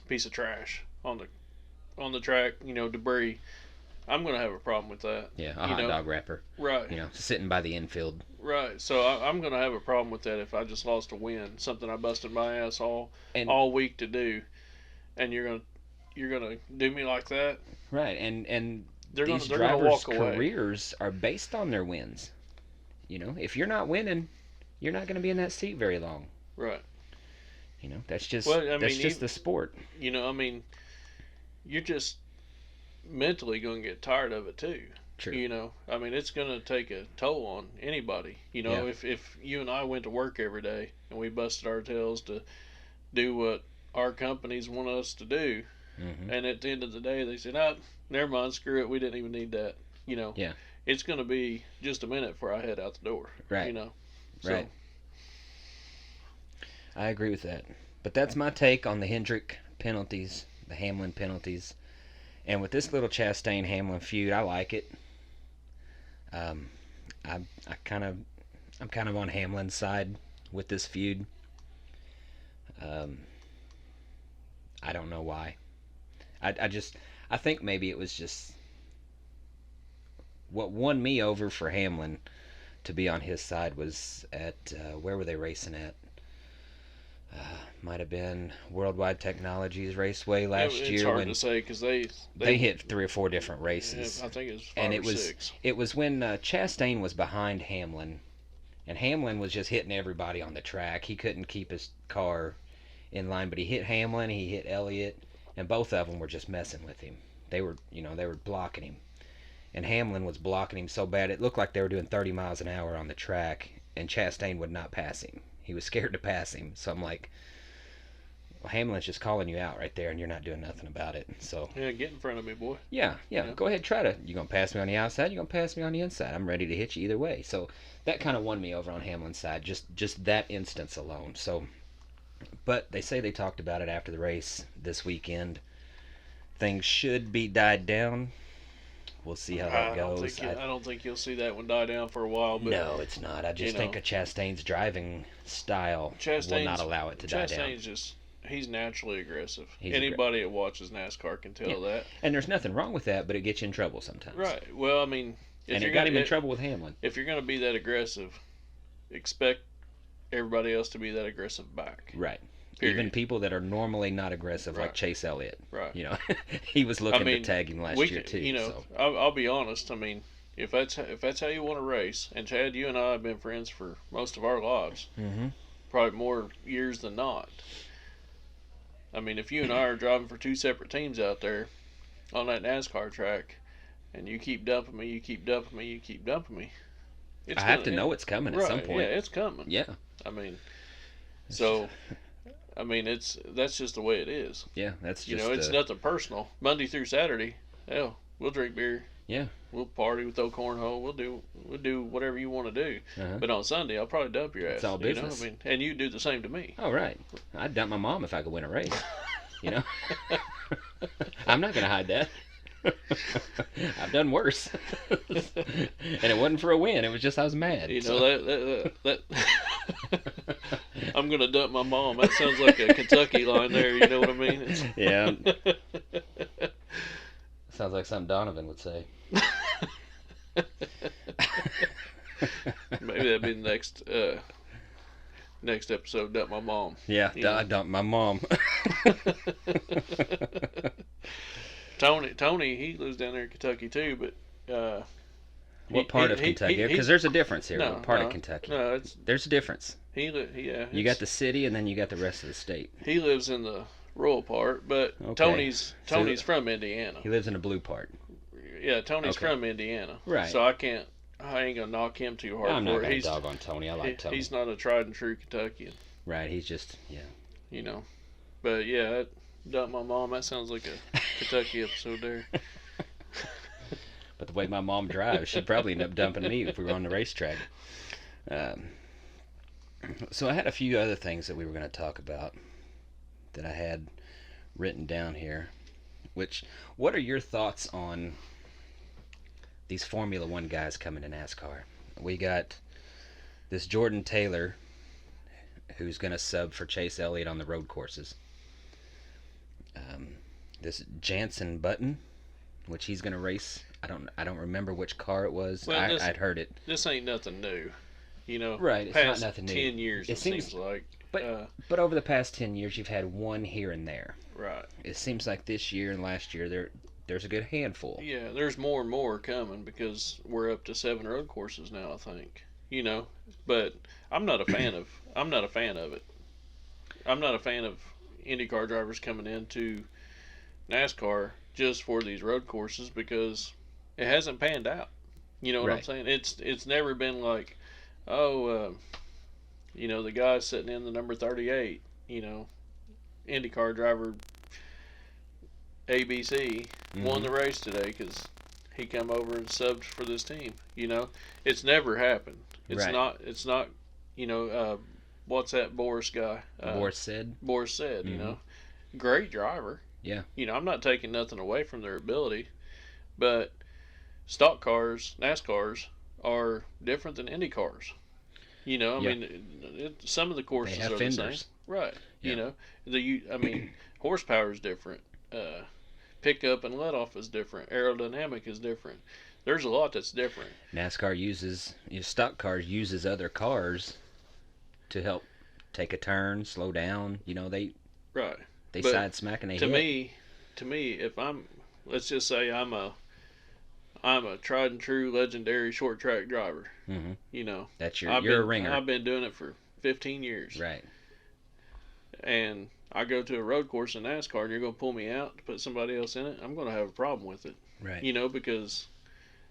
piece of trash on the track, debris, I'm going to have a problem with that. Yeah, a hot dog wrapper. Right. Sitting by the infield. Right. So I'm going to have a problem with that if I just lost a win, something I busted my ass all week to do, and you're gonna do me like that. Right. And they're these drivers' careers are based on their wins. If you're not winning, you're not going to be in that seat very long. Right. That's just the sport. I mean, you're just mentally going to get tired of it too. True. I mean, it's going to take a toll on anybody. If you and I went to work every day and we busted our tails to do what our companies want us to do, mm-hmm. and at the end of the day they said, "Oh, never mind, screw it, we didn't even need that." Yeah. It's going to be just a minute before I head out the door. Right. So. Right. I agree with that. But that's my take on the Hendrick penalties, the Hamlin penalties. And with this little Chastain-Hamlin feud, I like it. I'm kind of on Hamlin's side with this feud. I don't know why. I think maybe it was just what won me over for Hamlin to be on his side was at where were they racing at? Might have been Worldwide Technologies Raceway last year. It's hard to say because they hit 3 or 4 different races. I think it was 5 or 6. It was when Chastain was behind Hamlin, and Hamlin was just hitting everybody on the track. He couldn't keep his car in line, but he hit Hamlin, he hit Elliott, and both of them were just messing with him. They were blocking him, and Hamlin was blocking him so bad it looked like they were doing 30 miles an hour on the track, and Chastain would not pass him. He was scared to pass him. So I'm like, well, Hamlin's just calling you out right there, and you're not doing nothing about it. So yeah, get in front of me, boy. Yeah. Go ahead, try to. You gonna pass me on the outside? You gonna pass me on the inside? I'm ready to hit you either way. So that kind of won me over on Hamlin's side, just that instance alone. So, but they say they talked about it after the race this weekend. Things should be died down. We'll see how that goes. I don't think you'll see that one die down for a while. But no, it's not. I just think a Chastain's driving style will not allow it to die down. Chastain's he's naturally aggressive. Anybody that watches NASCAR can tell that. And there's nothing wrong with that, but it gets you in trouble sometimes. Right. Well, I mean, and it got him in trouble with Hamlin. If you're going to be that aggressive, expect everybody else to be that aggressive back. Right. Period. Even people that are normally not aggressive, like Chase Elliott. Right. He was looking to tag him last year too. I'll be honest. I mean, if that's how you want to race, and Chad, you and I have been friends for most of our lives, probably more years than not. I mean, if you and I are driving for 2 separate teams out there on that NASCAR track, and you keep dumping me, you keep dumping me, you keep dumping me, I have to know it's coming at some point. Yeah, it's coming. Yeah. I mean, so. I mean, that's just the way it is. Yeah, that's just it's nothing personal. Monday through Saturday, hell, we'll drink beer. Yeah, we'll party, we'll throw cornhole, we'll do whatever you want to do. But on Sunday, I'll probably dump your ass. It's all business. I mean, and you do the same to me. Oh right, I'd dump my mom if I could win a race. I'm not gonna hide that. I've done worse, and it wasn't for a win. It was just I was mad. That I'm gonna dump my mom. That sounds like a Kentucky line there. You know what I mean? Yeah. Sounds like something Donovan would say. Maybe that'd be the next episode. Dump my mom. Yeah, I dumped my mom. Tony, he lives down there in Kentucky too, but what part of Kentucky? Because there's a difference here. What part of Kentucky? No, there's a difference. You got the city, and then you got the rest of the state. He lives in the rural part, but okay. Tony's from Indiana. He lives in the blue part. Yeah, Tony's from Indiana. Right. So I ain't gonna knock him too hard. I'm not gonna dog on Tony. I like Tony. He's not a tried and true Kentuckian. Right. He's just But yeah, dump my mom. That sounds like a Kentucky episode there. But the way my mom drives, she'd probably end up dumping me if we were on the racetrack. So I had a few other things that we were going to talk about that I had written down here. What are your thoughts on these Formula One guys coming to NASCAR? We got this Jordan Taylor, who's going to sub for Chase Elliott on the road courses. This Jansen Button, which he's going to race. I don't remember which car it was. Well, I'd heard it. This ain't nothing new. Right, it's not nothing new. 10 years, it seems like. But over the past 10 years, you've had one here and there. Right. It seems like this year and last year, there's a good handful. Yeah, there's more and more coming because we're up to 7 road courses now, I think. But I'm not a fan of it. I'm not a fan of IndyCar drivers coming into NASCAR just for these road courses because it hasn't panned out. You know what I'm saying? It's never been like, the guy sitting in the number 38, IndyCar driver ABC won the race today because he come over and subbed for this team. It's never happened. It's not. What's that Boris guy? Boris said. Great driver. Yeah. I'm not taking nothing away from their ability, but stock cars, NASCARs, are different than Indy cars. I mean, some of the courses are fenders. The same. Right. Yeah. Horsepower is different. Pickup and let off is different. Aerodynamic is different. There's a lot that's different. NASCAR stock cars uses other cars to help take a turn, slow down. They side smack and they hit. To me, if let's just say I'm a tried and true legendary short track driver. Mm-hmm. That's you're a ringer. I've been doing it for 15 years. Right. And I go to a road course in NASCAR and you're going to pull me out to put somebody else in it, I'm going to have a problem with it. Right. Because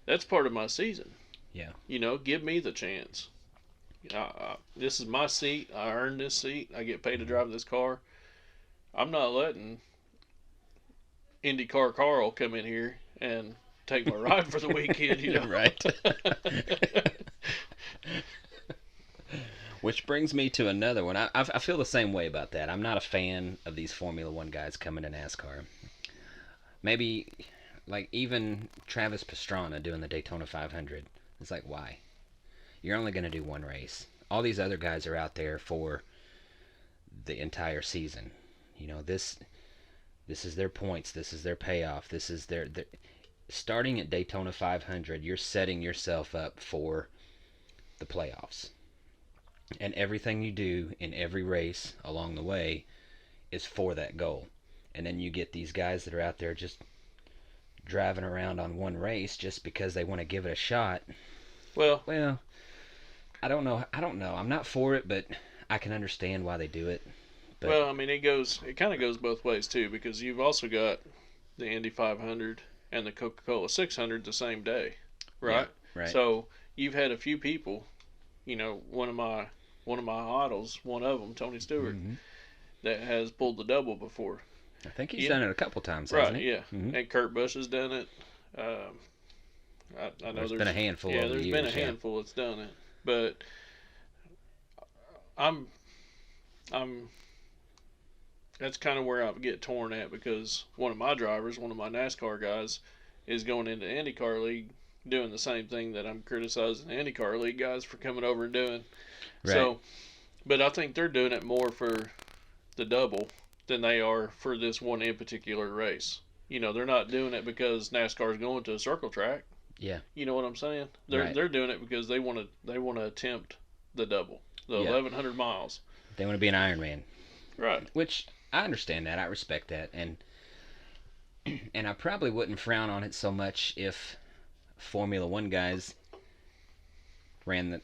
that's part of my season. Yeah. Give me the chance. This is my seat. I earned this seat. I get paid to drive this car. I'm not letting IndyCar Carl come in here and take my ride for the weekend, Right. Which brings me to another one. I feel the same way about that. I'm not a fan of these Formula One guys coming to NASCAR. Maybe, like, even Travis Pastrana doing the Daytona 500. It's like, why? You're only going to do one race. All these other guys are out there for the entire season. This is their points. This is their payoff. This is their starting at Daytona 500, you're setting yourself up for the playoffs. And everything you do in every race along the way is for that goal. And then you get these guys that are out there just driving around on one race just because they want to give it a shot. Well, I don't know. I'm not for it, but I can understand why they do it. But, it kind of goes both ways too, because you've also got the Indy 500 and the Coca-Cola 600 the same day, right? Yeah, right. So you've had a few people, one of my idols, one of them, Tony Stewart, that has pulled the double before. I think he's done it a couple times, hasn't he? Right, yeah. Mm-hmm. And Kurt Busch has done it. I know there's been a handful. Yeah, there's been a handful that's done it, but I'm that's kind of where I get torn at, because one of my drivers, one of my NASCAR guys, is going into IndyCar League doing the same thing that I'm criticizing the IndyCar League guys for coming over and doing. Right. So, but I think they're doing it more for the double than they are for this one in particular race. They're not doing it because NASCAR is going to a circle track. Yeah. You know what I'm saying? Right. They're doing it because they want to attempt the double, the 1,100 miles. They want to be an Ironman. Right. Which I understand that. I respect that, and I probably wouldn't frown on it so much if Formula One guys ran the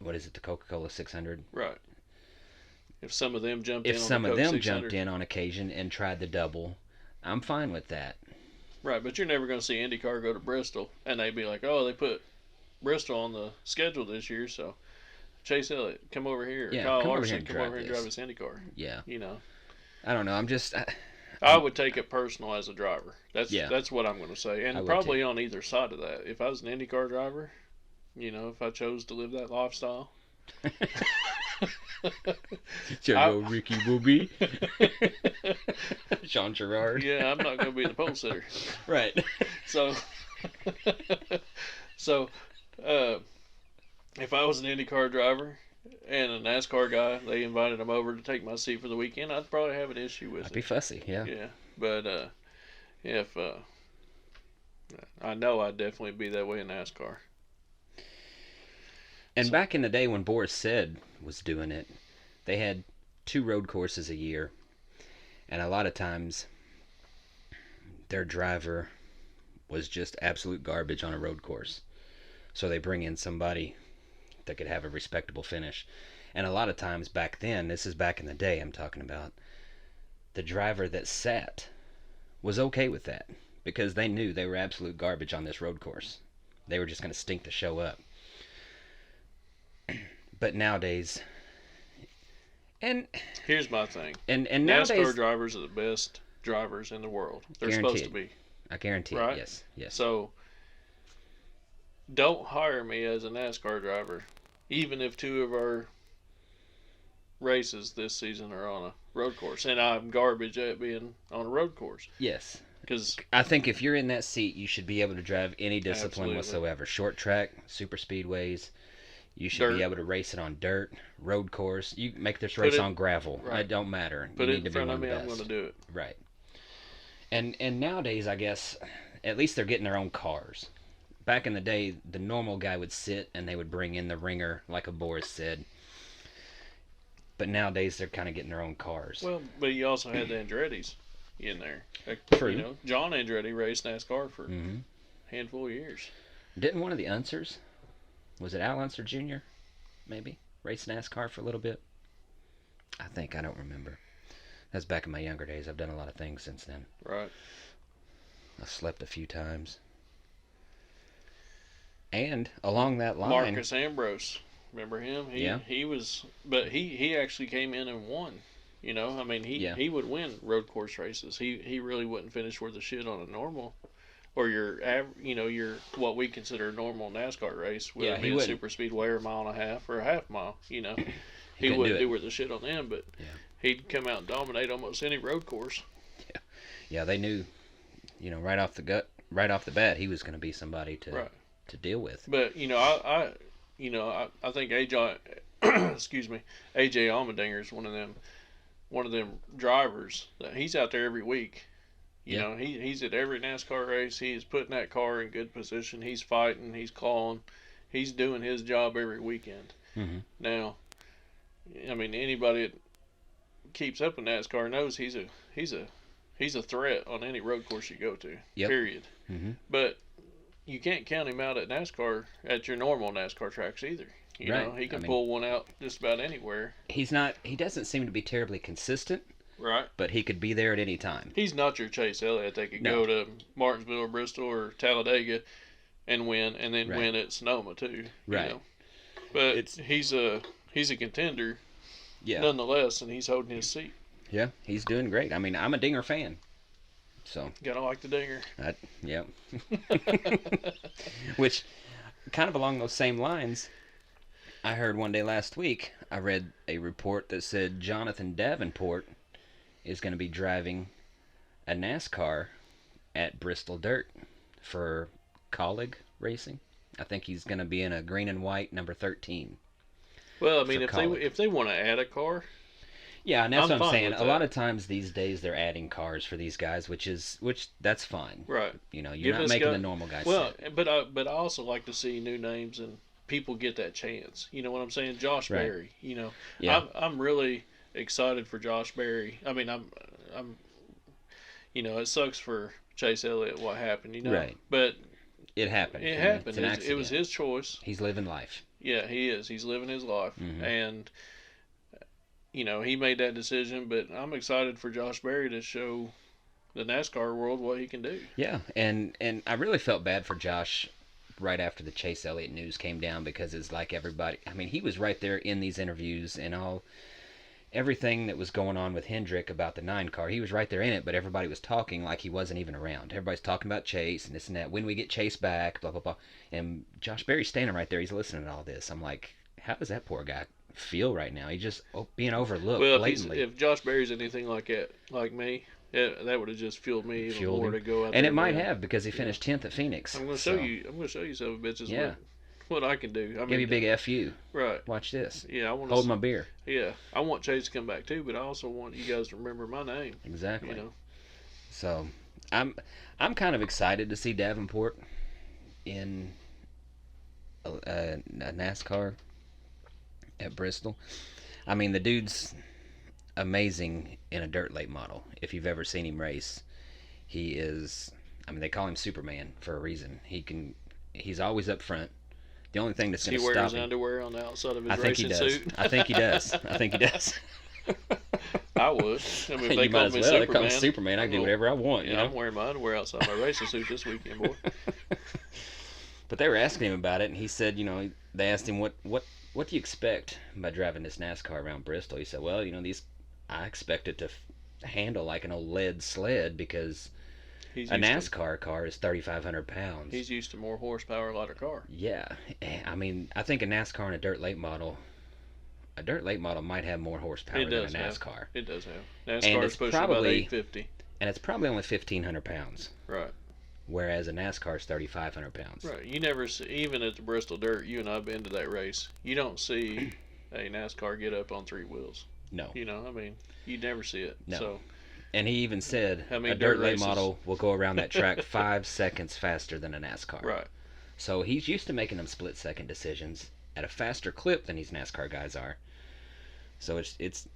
the Coca-Cola 600. Right. If some of them jumped in on occasion and tried the double, I'm fine with that. Right, but you're never going to see IndyCar go to Bristol and they'd be like, oh, they put Bristol on the schedule this year, so Chase Elliott, come over here. Yeah, Kyle Larson, come over here and drive this IndyCar. Yeah. You know. I don't know. I'm just. I would take it personal as a driver. That's what I'm going to say, and probably on either side of that. If I was an IndyCar driver, if I chose to live that lifestyle. Ricky Booby. Jean Girard. Yeah, I'm not going to be the pole sitter. Right. So, if I was an IndyCar driver and a NASCAR guy, they invited him over to take my seat for the weekend, I'd probably have an issue with it. I'd be fussy, yeah. Yeah, but if I know I'd definitely be that way in NASCAR. And back in the day when Boris Said was doing it, they had 2 road courses a year, and a lot of times their driver was just absolute garbage on a road course. So they bring in somebody that could have a respectable finish. And a lot of times back then, this is back in the day I'm talking about, the driver that sat was okay with that because they knew they were absolute garbage on this road course. They were just going to stink to show up. But nowadays, and here's my thing, and NASCAR nowadays, drivers are the best drivers in the world. They're guaranteed. Supposed to be. I guarantee right? It. Yes. So don't hire me as a NASCAR driver, even if 2 of our races this season are on a road course, and I'm garbage at being on a road course. Yes. Because I think if you're in that seat, you should be able to drive any discipline absolutely. Whatsoever. Short track, super speedways. You should be able to race it on dirt, road course. You make this race on gravel. Right. It don't matter. Put you it in front of me, I'm going to do it. Right. And nowadays, I guess, at least they're getting their own cars. Back in the day, the normal guy would sit and they would bring in the ringer, like a Boris Said. But nowadays, they're kind of getting their own cars. Well, but you also had the Andretti's in there. True. John Andretti raced NASCAR for a handful of years. Didn't one of the Unsers? Was it Al Unser Jr., maybe? Raced NASCAR for a little bit? I think. I don't remember. That's back in my younger days. I've done a lot of things since then. Right. I've slept a few times. And along that line... Marcus Ambrose. Remember him? He was... But he actually came in and won. I mean, he would win road course races. He really wouldn't finish worth a shit on a normal... Or your what we consider a normal NASCAR race, whether it be a super speedway or a mile and a half or a half mile. He wouldn't do worth the shit on them, but he'd come out and dominate almost any road course. Yeah, they knew, right off the bat, he was going to be somebody to deal with. But I think AJ, excuse me, AJ Allmendinger is one of them drivers that he's out there every week. He's at every NASCAR race. He's putting that car in good position. He's fighting. He's clawing. He's doing his job every weekend. Mm-hmm. Now, I mean, anybody that keeps up with NASCAR knows he's a threat on any road course you go to. Yep. Period. Mm-hmm. But you can't count him out at NASCAR at your normal NASCAR tracks either. You know, he can pull one out just about anywhere. He doesn't seem to be terribly consistent. Right. But he could be there at any time. He's not your Chase Elliott. They could go to Martinsville or Bristol or Talladega and win, and then win at Sonoma too. Right. But he's a contender nonetheless, and he's holding his seat. Yeah, he's doing great. I mean, I'm a Dinger fan. So gotta like the Dinger. Yeah. Which, kind of along those same lines, I heard one day last week, I read a report that said Jonathan Davenport is going to be driving a NASCAR at Bristol Dirt for Colleague Racing. I think he's going to be in a green and white number 13. Well, I mean, if they want to add a car, Yeah, and that's I'm what I'm fine saying. with A that. lot of times these days they're adding cars for these guys, which that's fine. Right. You know, you're Give not this making guy. the normal guy Well, sit. but I also like to see new names and people get that chance. You know what I'm saying? Josh Right. Berry. You know, Yeah. I'm really excited for Josh Berry. I mean, I'm you know, it sucks for Chase Elliott what happened. You know, Right. but It happened. it It's happened. an It was accident. his choice. He's living life. Yeah, he is. He's living his life, Hmm. and you know he made that decision. But I'm excited for Josh Berry to show the NASCAR world what he can do. Yeah, and I really felt bad for Josh right after the Chase Elliott news came down because it's like everybody. I mean, he was right there in these interviews and all everything that was going on with Hendrick about the 9 car. He was right there in it, but everybody was talking like he wasn't even around. Everybody's talking about Chase and this and that. When we get Chase back, blah blah blah. And Josh Berry's standing right there. He's listening to all this. I'm like, how does that poor guy feel right now? He's just being overlooked Well, blatantly. if Josh Berry's anything like that, like me, that would have just fueled me even Fueled more him, to go out and there it and might win. have because he Yeah. finished 10th at Phoenix. I'm gonna show So you. I'm gonna show you some bitches yeah, what I can do. I give you mean, a big fu. right? Watch this. Yeah, I want Hold to. my beer. Yeah, I want Chase to come back too, but I also want you guys to remember my name. Exactly. You know. So I'm I'm kind of excited to see Davenport in a NASCAR at Bristol. I mean, the dude's amazing in a dirt late model. If you've ever seen him race, he is. I mean, they call him Superman for a reason. He's always up front. The only thing that's Does going he to wear stop his him, underwear on the outside of his I think he racing does. suit? I think he does. I think he does. I would. I mean, if they You might called as me well. They call me Superman, Superman. I can do whatever I want. yeah, You know. I'm wearing my underwear outside my racing suit this weekend, boy. But they were asking him about it, and he said, you know, they asked him what do you expect by driving this NASCAR around Bristol? He said, well, you know, I expect it to handle like an old lead sled because a NASCAR car is 3,500 pounds. He's used to more horsepower, lighter car. Yeah, I mean, I think a NASCAR and a dirt late model might have more horsepower than a NASCAR. It does have. NASCAR is pushing about 850. And it's probably only 1,500 pounds. Right. Whereas a NASCAR is 3,500 pounds. Right. You never see, even at the Bristol Dirt, you and I have been to that race, you don't see a NASCAR get up on 3 wheels. No. You know, I mean, you never see it. No. So, and he even said a dirt late model will go around that track 5 seconds faster than a NASCAR. Right. So he's used to making them split-second decisions at a faster clip than these NASCAR guys are. So it's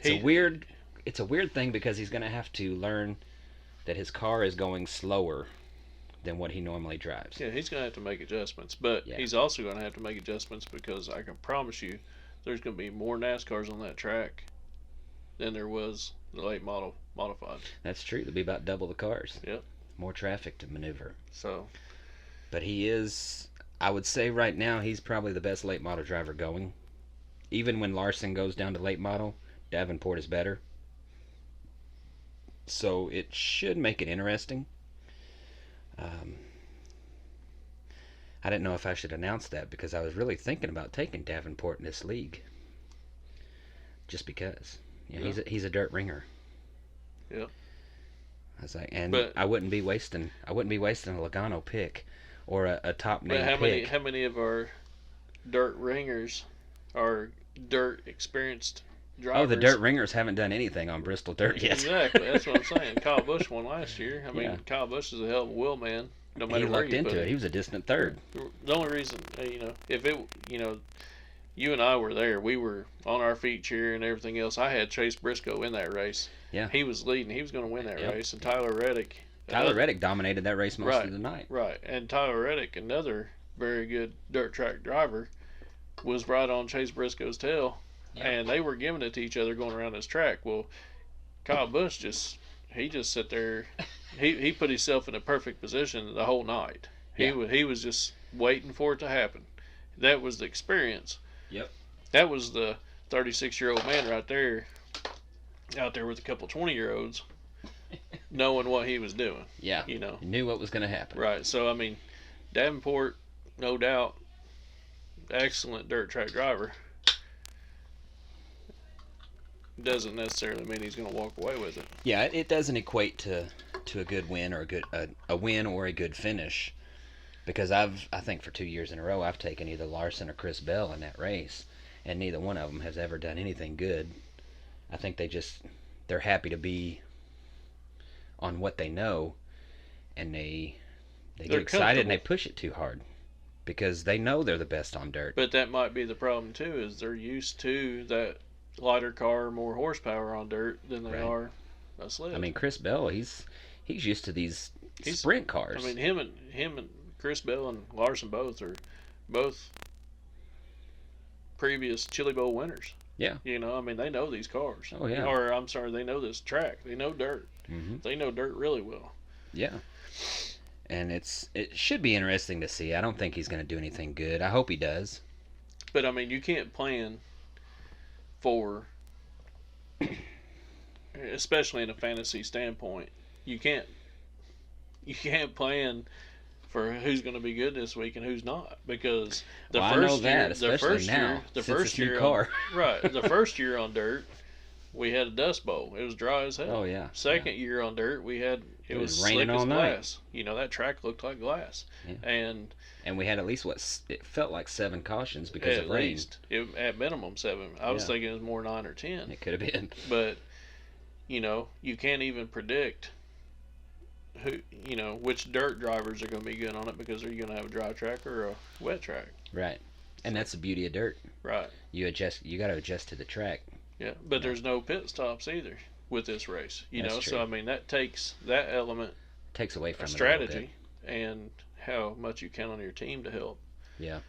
a weird thing because he's going to have to learn that his car is going slower than what he normally drives. Yeah, he's going to have to make adjustments, but he's also going to have to make adjustments because I can promise you there's going to be more NASCARs on that track than there was the late model modified. That's true. There'll be about double the cars. Yep. More traffic to maneuver. So, but he is, I would say right now, he's probably the best late model driver going. Even when Larson goes down to late model, Davenport is better. So it should make it interesting. I didn't know if I should announce that because I was really thinking about taking Davenport in this league. Just because, you know, he's a dirt ringer. Yeah. I was like, and I wouldn't be wasting a Logano pick or a top name pick. How many of our dirt ringers are dirt experienced drivers? Oh, the dirt ringers haven't done anything on Bristol dirt yet. Exactly, that's what I'm saying. Kyle Busch won last year. I mean, Kyle Busch is a hell of a wheel man. No matter where you put it. He was a distant third. The only reason, you know, if it, you know, you and I were there, we were on our feet cheering and everything else. I had Chase Briscoe in that race. Yeah. He was leading. He was going to win that race. And Tyler Reddick. Reddick dominated that race most of the night. Right. And Tyler Reddick, another very good dirt track driver, was right on Chase Briscoe's tail. Yeah. And they were giving it to each other going around this track. Well, Kyle Busch just sat there. He put himself in a perfect position the whole night. He was just waiting for it to happen. That was the experience. Yep. That was the 36-year-old man right there, out there with a couple 20-year-olds, knowing what he was doing. Yeah. You know. He knew what was going to happen. Right. So I mean, Davenport, no doubt, excellent dirt track driver. Doesn't necessarily mean he's going to walk away with it. Yeah, it doesn't equate to a good win or a win or a good finish, because I think for 2 years in a row I've taken either Larson or Chris Bell in that race, and neither one of them has ever done anything good I think they're happy to be on what they know, and they get excited and they push it too hard because they know they're the best on dirt. But that might be the problem too, is they're used to that lighter car, more horsepower on dirt than they are a sled. I mean, Chris Bell, he's used to these sprint cars. I mean, him and Chris Bell and Larson both previous Chili Bowl winners. Yeah. You know, I mean, they know these cars. Oh, yeah. Or, I'm sorry, they know this track. They know dirt. Mm-hmm. They know dirt really well. Yeah. And it should be interesting to see. I don't think he's going to do anything good. I hope he does. But, I mean, you can't plan for, especially in a fantasy standpoint, you can't plan for who's going to be good this week and who's not, because the first year on dirt, we had a dust bowl. It was dry as hell. Oh yeah. Second year on dirt, it was raining slick all as night. glass. You know, that track looked like glass. Yeah. And we had at least it felt like 7 cautions because of rain. At minimum 7. I was thinking it was more 9 or 10. It could have been. But you know, you can't even predict which dirt drivers are going to be good on it, because are you going to have a dry track or a wet track? Right. And that's the beauty of dirt. Right. You got to adjust to the track. Yeah, but there's no pit stops either with this race. That's true. So I mean, that takes that element, takes away from strategy and how much you count on your team to help. Yeah.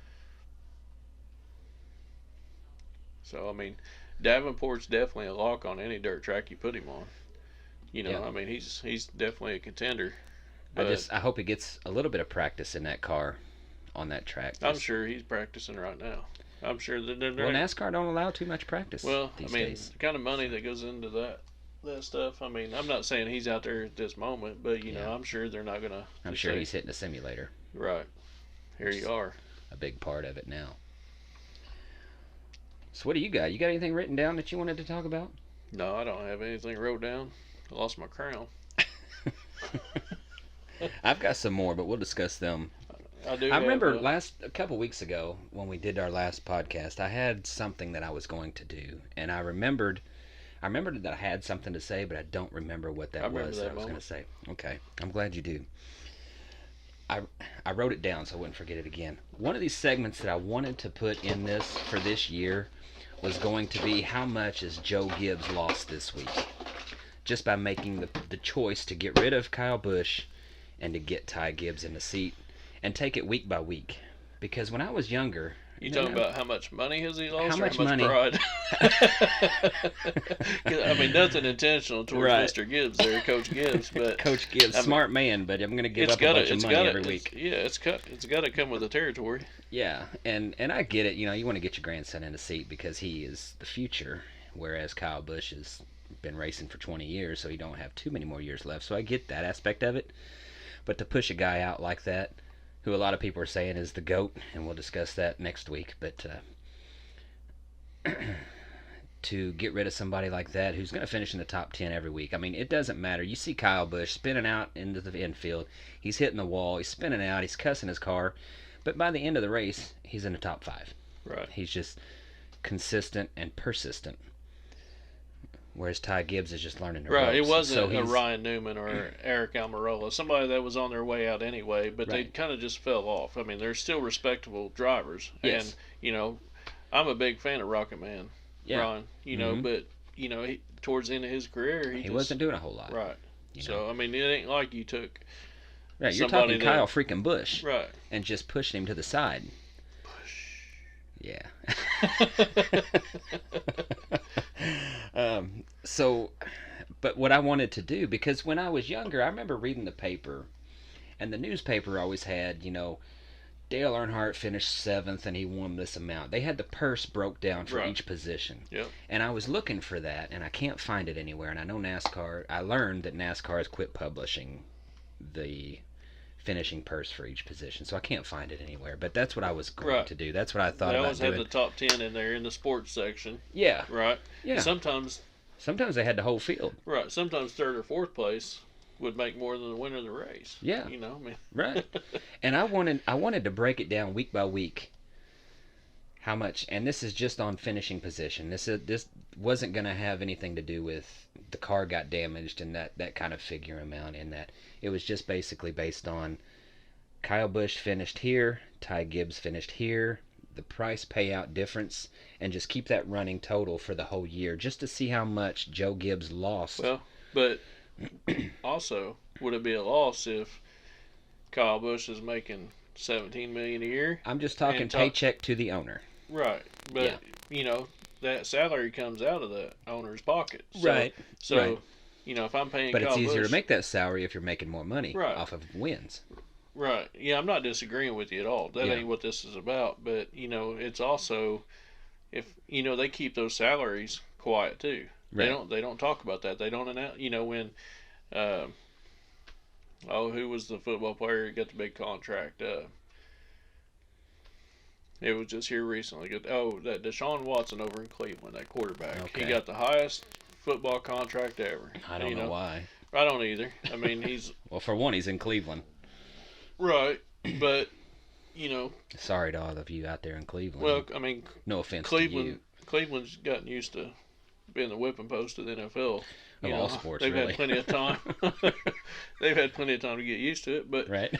So I mean, Davenport's definitely a lock on any dirt track you put him on. You know, yeah. I mean, he's definitely a contender. I hope he gets a little bit of practice in that car, on that track. I'm sure he's practicing right now. I'm sure that they're. Well, NASCAR don't allow too much practice. Well, these I mean, days. the kind of money that goes into that stuff. I mean, I'm not saying he's out there at this moment, but you know, I'm sure they're not gonna. I'm sure he's hitting a simulator. Right. Here you are. A big part of it now. So what do you got? You got anything written down that you wanted to talk about? No, I don't have anything wrote down. I lost my crown. I've got some more, but we'll discuss them. I remember a couple weeks ago when we did our last podcast, I had something that I was going to do, and I remembered that I had something to say, but I don't remember what that was that I was going to say. Okay, I'm glad you do. I wrote it down so I wouldn't forget it again. One of these segments that I wanted to put in this for this year was going to be how much has Joe Gibbs lost this week, just by making the choice to get rid of Kyle Busch and to get Ty Gibbs in the seat and take it week by week. Because when I was younger... You talking about how much money has he lost, how much money? Pride? I mean, nothing intentional towards Mr. Gibbs there, Coach Gibbs. But Coach Gibbs, smart man, but I'm going to give up a bunch of money every week. It's got to come with the territory. Yeah, and I get it. You know, you want to get your grandson in the seat because he is the future, whereas Kyle Busch has been racing for 20 years, so he don't have too many more years left. So I get that aspect of it. But to push a guy out like that, who a lot of people are saying is the GOAT, and we'll discuss that next week, but to get rid of somebody like that who's going to finish in the top 10 every week. I mean, it doesn't matter. You see Kyle Busch spinning out into the infield. He's hitting the wall. He's spinning out. He's cussing his car. But by the end of the race, he's in the top 5. Right. He's just consistent and persistent. Whereas Ty Gibbs is just learning the ropes. Right, it wasn't a Ryan Newman or Eric Almirola, somebody that was on their way out anyway, but they kind of just fell off. I mean, they're still respectable drivers. Yes. And, you know, I'm a big fan of Rocket Man, Ron, you know, but, you know, towards the end of his career, he wasn't doing a whole lot. Right. So, I mean, it ain't like you took Right, you're talking Kyle freaking Busch. Right. And just pushing him to the side. Yeah. But what I wanted to do, because when I was younger, I remember reading the paper, and the newspaper always had, you know, Dale Earnhardt finished 7th and he won this amount. They had the purse broke down for each position. Yep. And I was looking for that, and I can't find it anywhere. And I know I learned that NASCAR has quit publishing the finishing purse for each position, so I can't find it anywhere. But that's what I was going to do. That's what I thought about doing. They always had the top 10 in there in the sports section. Yeah. Right. Yeah. Sometimes they had the whole field. Right. Sometimes 3rd or 4th place would make more than the winner of the race. Yeah. You know, I mean. Right. And I wanted to break it down week by week. how much, and this is just on finishing position. This wasn't going to have anything to do with the car got damaged and that kind of figure amount. In that, it was just basically based on Kyle Busch finished here, Ty Gibbs finished here, the price payout difference, and just keep that running total for the whole year, just to see how much Joe Gibbs lost. Well, but also, would it be a loss if Kyle Busch is making $17 million a year? I'm just talking paycheck to the owner. Right, but that salary comes out of the owner's pocket. So, right. So, right. If I'm paying, but Kyle it's easier Busch, to make that salary if you're making more money off of wins. Right. Yeah, I'm not disagreeing with you at all. That ain't what this is about. But it's also if they keep those salaries quiet too. Right. They don't talk about that. They don't announce. When who was the football player who got the big contract? It was just here recently. That Deshaun Watson over in Cleveland, that quarterback. Okay. He got the highest football contract ever. I don't know why. I don't either. I mean, he's well, for one, he's in Cleveland. Right, but Sorry to all of you out there in Cleveland. Well, I mean, no offense to you. Cleveland's gotten used to being the whipping post of the NFL. All sports, they've really. had plenty of time. They've had plenty of time to get used to it, but right.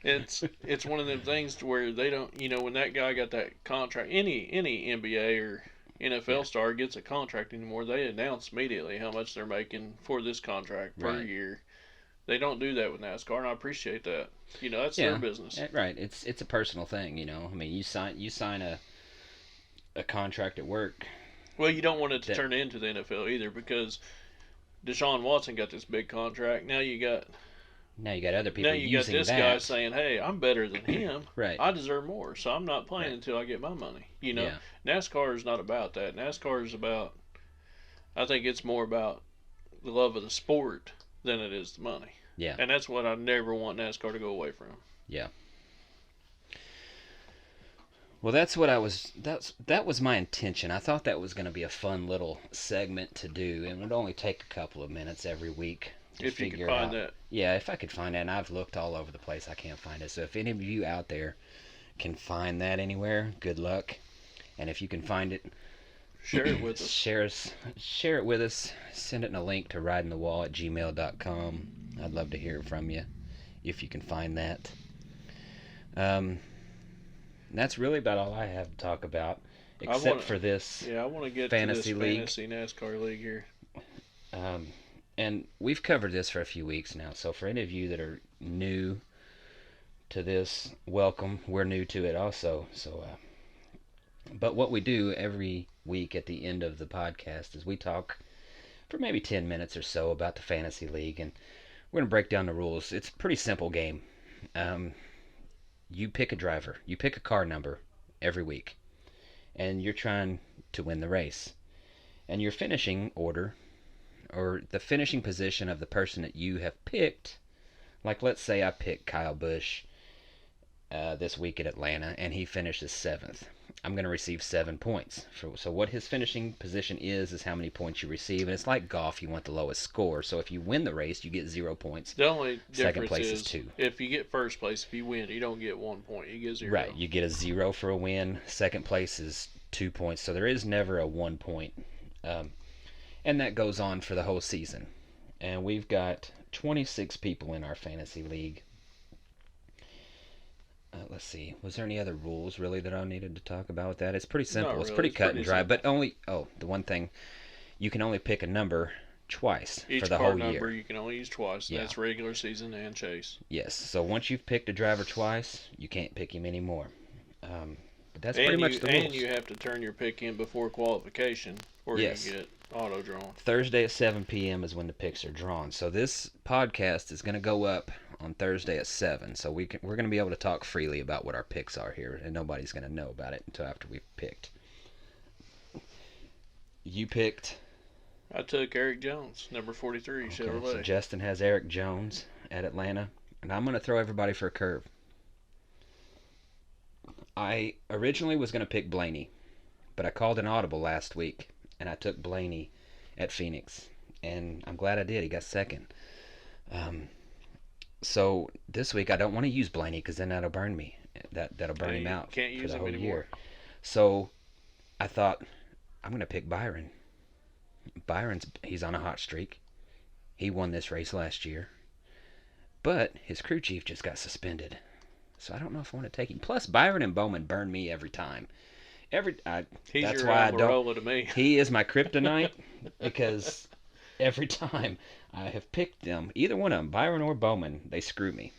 It's one of them things to where they don't. When that guy got that contract, any NBA or NFL star gets a contract anymore, they announce immediately how much they're making for this contract per year. They don't do that with NASCAR, and I appreciate that. That's their business. Right. It's a personal thing. I mean, you sign a contract at work. Well, you don't want it to turn into the NFL either, because Deshaun Watson got this big contract. Now you got other people using that. Now you got this guy saying, "Hey, I'm better than him. Right. I deserve more, so I'm not playing until I get my money." NASCAR is not about that. NASCAR is about, I think it's more about the love of the sport than it is the money. Yeah. And that's what I never want NASCAR to go away from. Yeah. Well, that was my intention. I thought that was going to be a fun little segment to do, and it would only take a couple of minutes every week to if you figure could find out. that. Yeah, if I could find that, and I've looked all over the place, I can't find it. So if any of you out there can find that anywhere, good luck. And if you can find it, share it with us. Share it with us. Send it in a link to ridinthewall@gmail.com. I'd love to hear from you if you can find that. That's really about all I have to talk about, except for this. Yeah, I want to get fantasy to league. Fantasy NASCAR league here. And we've covered this for a few weeks now, so for any of you that are new to this, welcome. We're new to it also. So, but what we do every week at the end of the podcast is we talk for maybe 10 minutes or so about the fantasy league, and we're going to break down the rules. It's a pretty simple game. You pick a driver. You pick a car number every week. And you're trying to win the race. And your finishing order, or the finishing position of the person that you have picked, like let's say I picked Kyle Busch this week at Atlanta, and he finishes 7th. I'm going to receive 7 points. So what his finishing position is how many points you receive. And it's like golf, you want the lowest score. So if you win the race, you get 0 points. The only Second difference place is 2. If you get first place, if you win, you don't get 1 point. You get 0. Right, you get a 0 for a win. Second place is 2 points. So there is never a 1 point. And that goes on for the whole season. And we've got 26 people in our fantasy league. Let's see. Was there any other rules really that I needed to talk about with that? It's pretty simple. Really. It's pretty cut and dry. Simple. But only the one thing, you can only pick a number twice Each for the car whole number year. you can only use twice. Yeah. That's regular season and chase. Yes. So once you've picked a driver twice, you can't pick him anymore. But that's pretty much the rules. And you have to turn your pick in before qualification, or Yes. you get auto drawn. Thursday at 7 p.m. is when the picks are drawn. So this podcast is going to go up on Thursday at 7. So we're going to be able to talk freely about what our picks are here, and nobody's going to know about it until after we've picked. You picked? I took Eric Jones, number 43, Okay, Chevrolet. so Justin has Eric Jones at Atlanta, and I'm going to throw everybody for a curve. I originally was going to pick Blaney, but I called an audible last week, and I took Blaney at Phoenix, and I'm glad I did. He got second. So this week I don't want to use Blaney because then that'll burn me. That'll burn him out can't for use the him whole anymore. year. So I thought I'm gonna pick Byron. He's on a hot streak. He won this race last year, but his crew chief just got suspended. So I don't know if I want to take him. Plus Byron and Bowman burn me every time. That's why I don't. To me. He is my kryptonite because every time I have picked them, either one of them, Byron or Bowman, they screw me.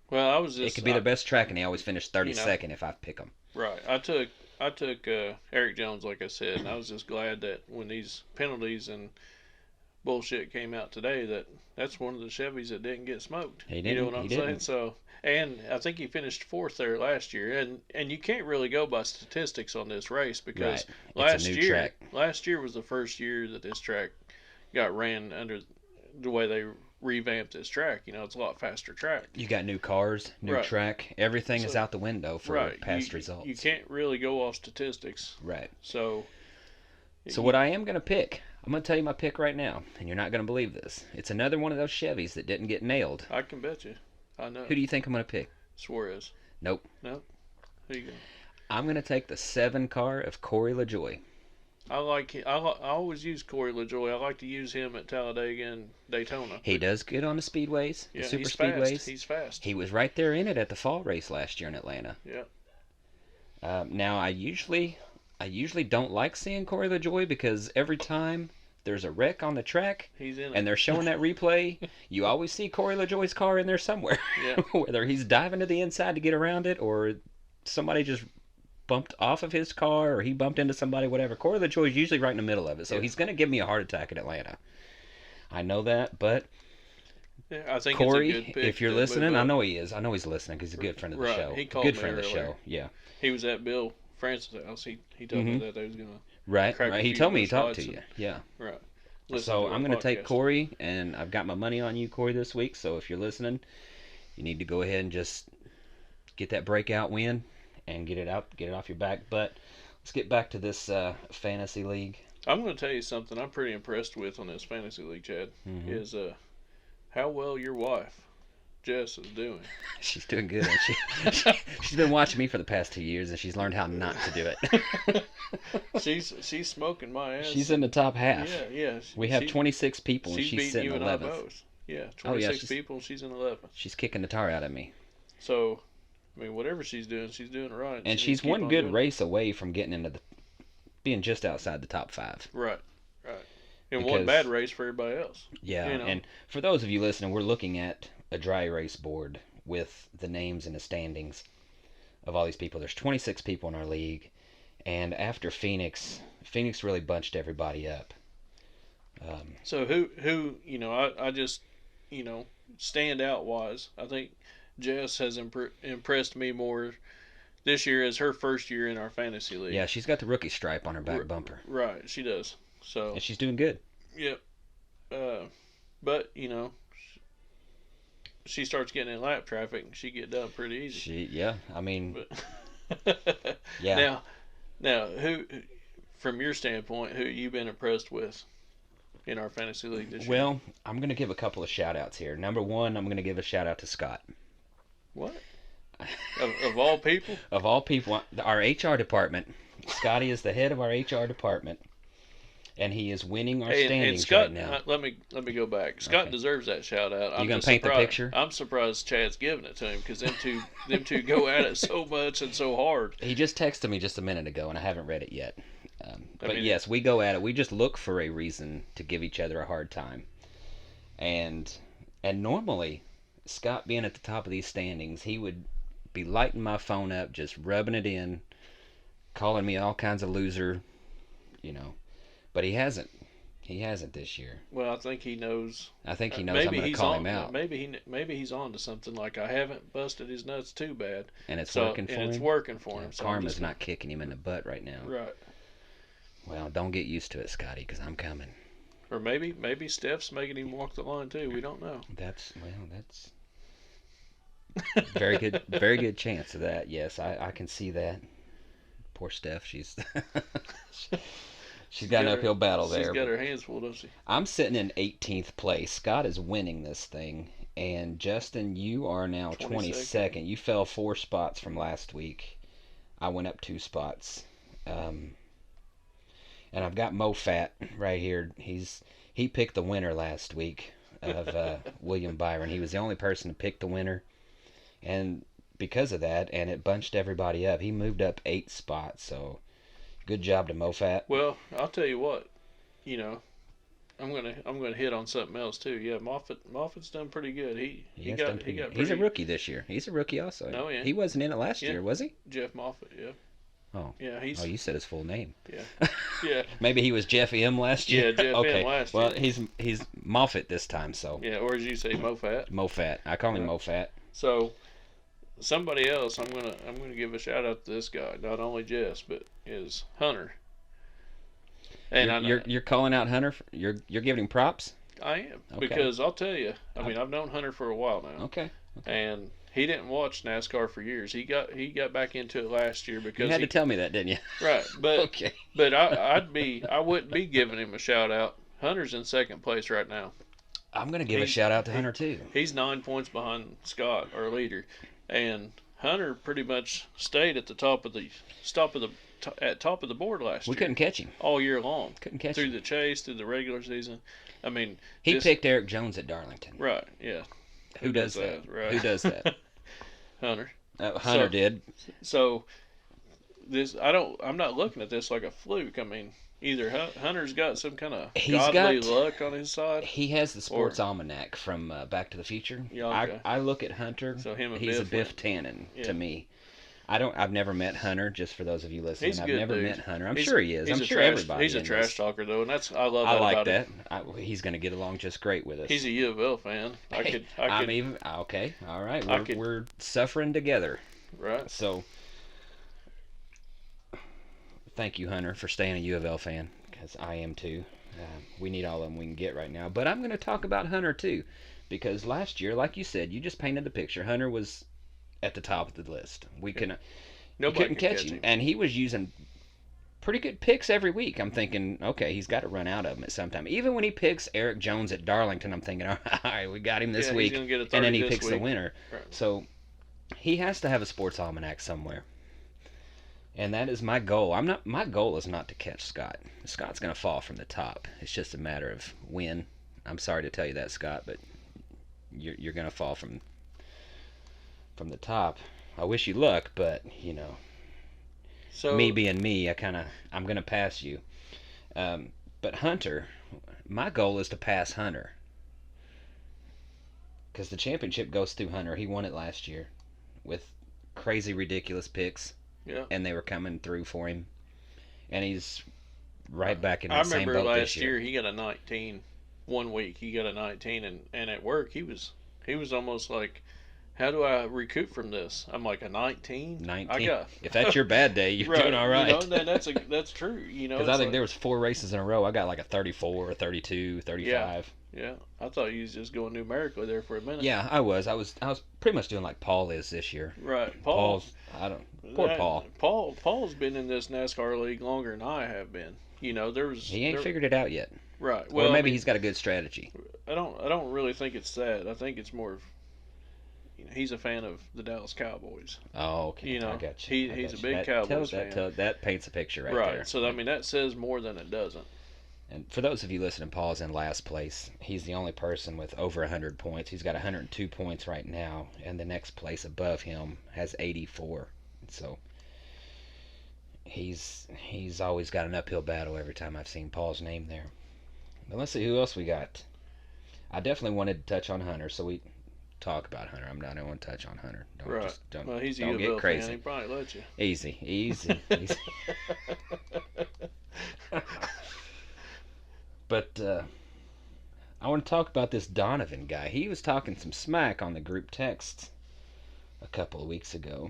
Well, I was just. It could be the best track, and they always finish 32nd if I pick them. Right. I took Eric Jones, like I said, and I was just glad that when these penalties and bullshit came out today, that's one of the Chevys that didn't get smoked. He didn't. You know what I'm saying? So, and I think he finished fourth there last year, and you can't really go by statistics on this race because last year was the first year that this track got ran under the way they revamped this track. You know, it's a lot faster track. You got new cars, new track. Everything is out the window for past results. You can't really go off statistics. Right. So what I am going to pick, I'm going to tell you my pick right now, and you're not going to believe this. It's another one of those Chevys that didn't get nailed. I can bet you. I know. Who do you think I'm going to pick? Suarez. Nope. Nope. Who you going? I'm going to take the 7 car of Corey LaJoie. I always use Corey LaJoie. I like to use him at Talladega and Daytona. He does good on the speedways, the super speedways. He's fast. He was right there in it at the fall race last year in Atlanta. Yeah. Now I usually don't like seeing Corey LaJoie because every time there's a wreck on the track he's in it. And they're showing that replay, you always see Corey LaJoie's car in there somewhere. Yeah. Whether he's diving to the inside to get around it or somebody just bumped off of his car or he bumped into somebody, whatever. Corey LaJoie is usually right in the middle of it, so he's going to give me a heart attack at Atlanta. I know that, but I think Corey, it's a good pick if you're listening, I know he is. I know he's listening because he's a good friend of the show. He called good me friend of the earlier. show. Yeah. He was at Bill Francis' house. He told me that they was going to Right. He told me he talked to you. Yeah. Right. So I'm going to take Corey, and I've got my money on you, Corey, this week. So if you're listening, you need to go ahead and just get that breakout win and get it off your back. But let's get back to this fantasy league. I'm going to tell you something I'm pretty impressed with on this fantasy league, Chad, is how well your wife, Jess, is doing. She's doing good. She's been watching me for the past 2 years, and she's learned how not to do it. She's smoking my ass. She's in the top half. Yeah. We have 26 people, and she's sitting 11th. Yeah, 26 people, she's in 11th. She's kicking the tar out of me. So, I mean, whatever she's doing right. And she's one good race away from getting into being just outside the top 5. Right. And one bad race for everybody else. Yeah, and for those of you listening, we're looking at a dry erase board with the names and the standings of all these people. There's 26 people in our league, and after Phoenix really bunched everybody up. So who I just stand out wise, I think Jess has impressed me more this year as her first year in our fantasy league. Yeah, she's got the rookie stripe on her back bumper. Right, she does. So and she's doing good. Yep. But she starts getting in lap traffic, and she get done pretty easy. Yeah. Now, who, from your standpoint, who you been impressed with in our fantasy league this year? Well, I'm going to give a couple of shout-outs here. Number one, I'm going to give a shout-out to Scott. What? Of all people? Of all people, our HR department. Scotty is the head of our HR department, and he is winning our standings Scott, right now. Let me go back. Scott deserves that shout-out. You going to paint the picture? I'm surprised Chad's giving it to him because them two go at it so much and so hard. He just texted me just a minute ago, and I haven't read it yet. But yes, we go at it. We just look for a reason to give each other a hard time. And normally, Scott being at the top of these standings, he would be lighting my phone up, just rubbing it in, calling me all kinds of loser, But he hasn't. He hasn't this year. Well, I think he knows. I'm going to call him out. Maybe he's on to something. Like, I haven't busted his nuts too bad. And it's working for him. And it's working for him. So karma's not kicking him in the butt right now. Right. Well, don't get used to it, Scotty, because I'm coming. Or maybe Steph's making him walk the line too. We don't know. That's very good chance of that. Yes, I can see that. Poor Steph, she's got an uphill battle there. She's got her hands full, doesn't she? I'm sitting in 18th place. Scott is winning this thing, And Justin, you are now 22nd. You fell 4 spots from last week. I went up 2 spots. And I've got Mofat right here. He picked the winner last week of William Byron. He was the only person to pick the winner. And because of that, and it bunched everybody up, he moved up 8 spots. So good job to Mofat. Well, I'll tell you what, I'm gonna hit on something else too. Yeah, Moffat's done pretty good. He's a rookie this year. He's a rookie also. No, yeah. He wasn't in it last year, was he? Jeff Moffitt, yeah. Oh. Yeah, you said his full name. Yeah. Yeah. Maybe he was Jeff M last year. Yeah, Jeff M last year. Well, he's Moffitt this time, so. Yeah, or as you say, Mofat. Mofat. I call him Mofat. So, somebody else, I'm gonna give a shout out to this guy. Not only Jess, but is Hunter. And you're calling out Hunter. You're giving him props. I am, because I'll tell you. I mean, I've known Hunter for a while now. Okay. And he didn't watch NASCAR for years. He got back into it last year because you had to tell me that, didn't you? Right, but okay. But I wouldn't be giving him a shout out. Hunter's in second place right now. I'm gonna give a shout out to Hunter too. He's 9 points behind Scott, our leader, and Hunter pretty much stayed at the top of the board last year. We couldn't catch him all year long. Couldn't catch him through the chase, through the regular season. I mean, he picked Eric Jones at Darlington. Right? Yeah. Who does that? Right. Who does that? Hunter. Hunter did. So I'm not looking at this like a fluke. I mean, either Hunter's got some kind of godly luck on his side. He has the sports almanac from Back to the Future. Yeah, okay. I look at Hunter. So he's a Biff Tannen to me. I've never met Hunter. Just for those of you listening, I've never met Hunter. I'm sure he is. I'm sure everybody. He's a trash talker though, and I love that. I like about that. him. He's going to get along just great with us. He's a U of L fan. I'm even okay. All right, we're suffering together. Right. So, thank you, Hunter, for staying a U of L fan, because I am too. We need all of them we can get right now. But I'm going to talk about Hunter too, because last year, like you said, you just painted the picture. Hunter was at the top of the list. Nobody couldn't catch him, and he was using pretty good picks every week. I'm thinking, okay, he's got to run out of them at some time. Even when he picks Eric Jones at Darlington, I'm thinking, all right, we got him this week, he's gonna get and then he picks the winner. Right. So he has to have a sports almanac somewhere, and that is my goal. My goal is not to catch Scott. Scott's going to fall from the top. It's just a matter of when. I'm sorry to tell you that, Scott, but you're going to fall from the top. I wish you luck, but so me being me, I'm going to pass you. But Hunter, my goal is to pass Hunter, because the championship goes through Hunter. He won it last year with crazy, ridiculous picks. Yeah. And they were coming through for him, and he's right back in the same boat this year. I remember last year he got a 19 one week. He got a 19, and at work he was almost like, how do I recoup from this? I'm like, a 19? 19. If that's your bad day, you're doing all right. That's true. Because I think there was 4 races in a row. I got like a 34, 32, 35. Yeah. I thought you was just going numerically there for a minute. Yeah, I was. I was pretty much doing like Paul is this year. Right. Paul. Paul's been in this NASCAR league longer than I have been. He ain't figured it out yet. Right. Well, or maybe he's got a good strategy. I don't really think it's that. I think it's more of, he's a fan of the Dallas Cowboys. Oh, okay. I got you. He's a big Cowboys fan. That paints a picture right there. Right. So that says more than it doesn't. And for those of you listening, Paul's in last place. He's the only person with over 100 points. He's got 102 points right now, and the next place above him has 84. So he's always got an uphill battle every time I've seen Paul's name there. But let's see who else we got. I definitely wanted to touch on Hunter, so we talk about Hunter. I don't want to touch on Hunter. Well, he's don't get crazy. Fan. He probably let you. Easy. But I want to talk about this Donovan guy. He was talking some smack on the group text a couple of weeks ago,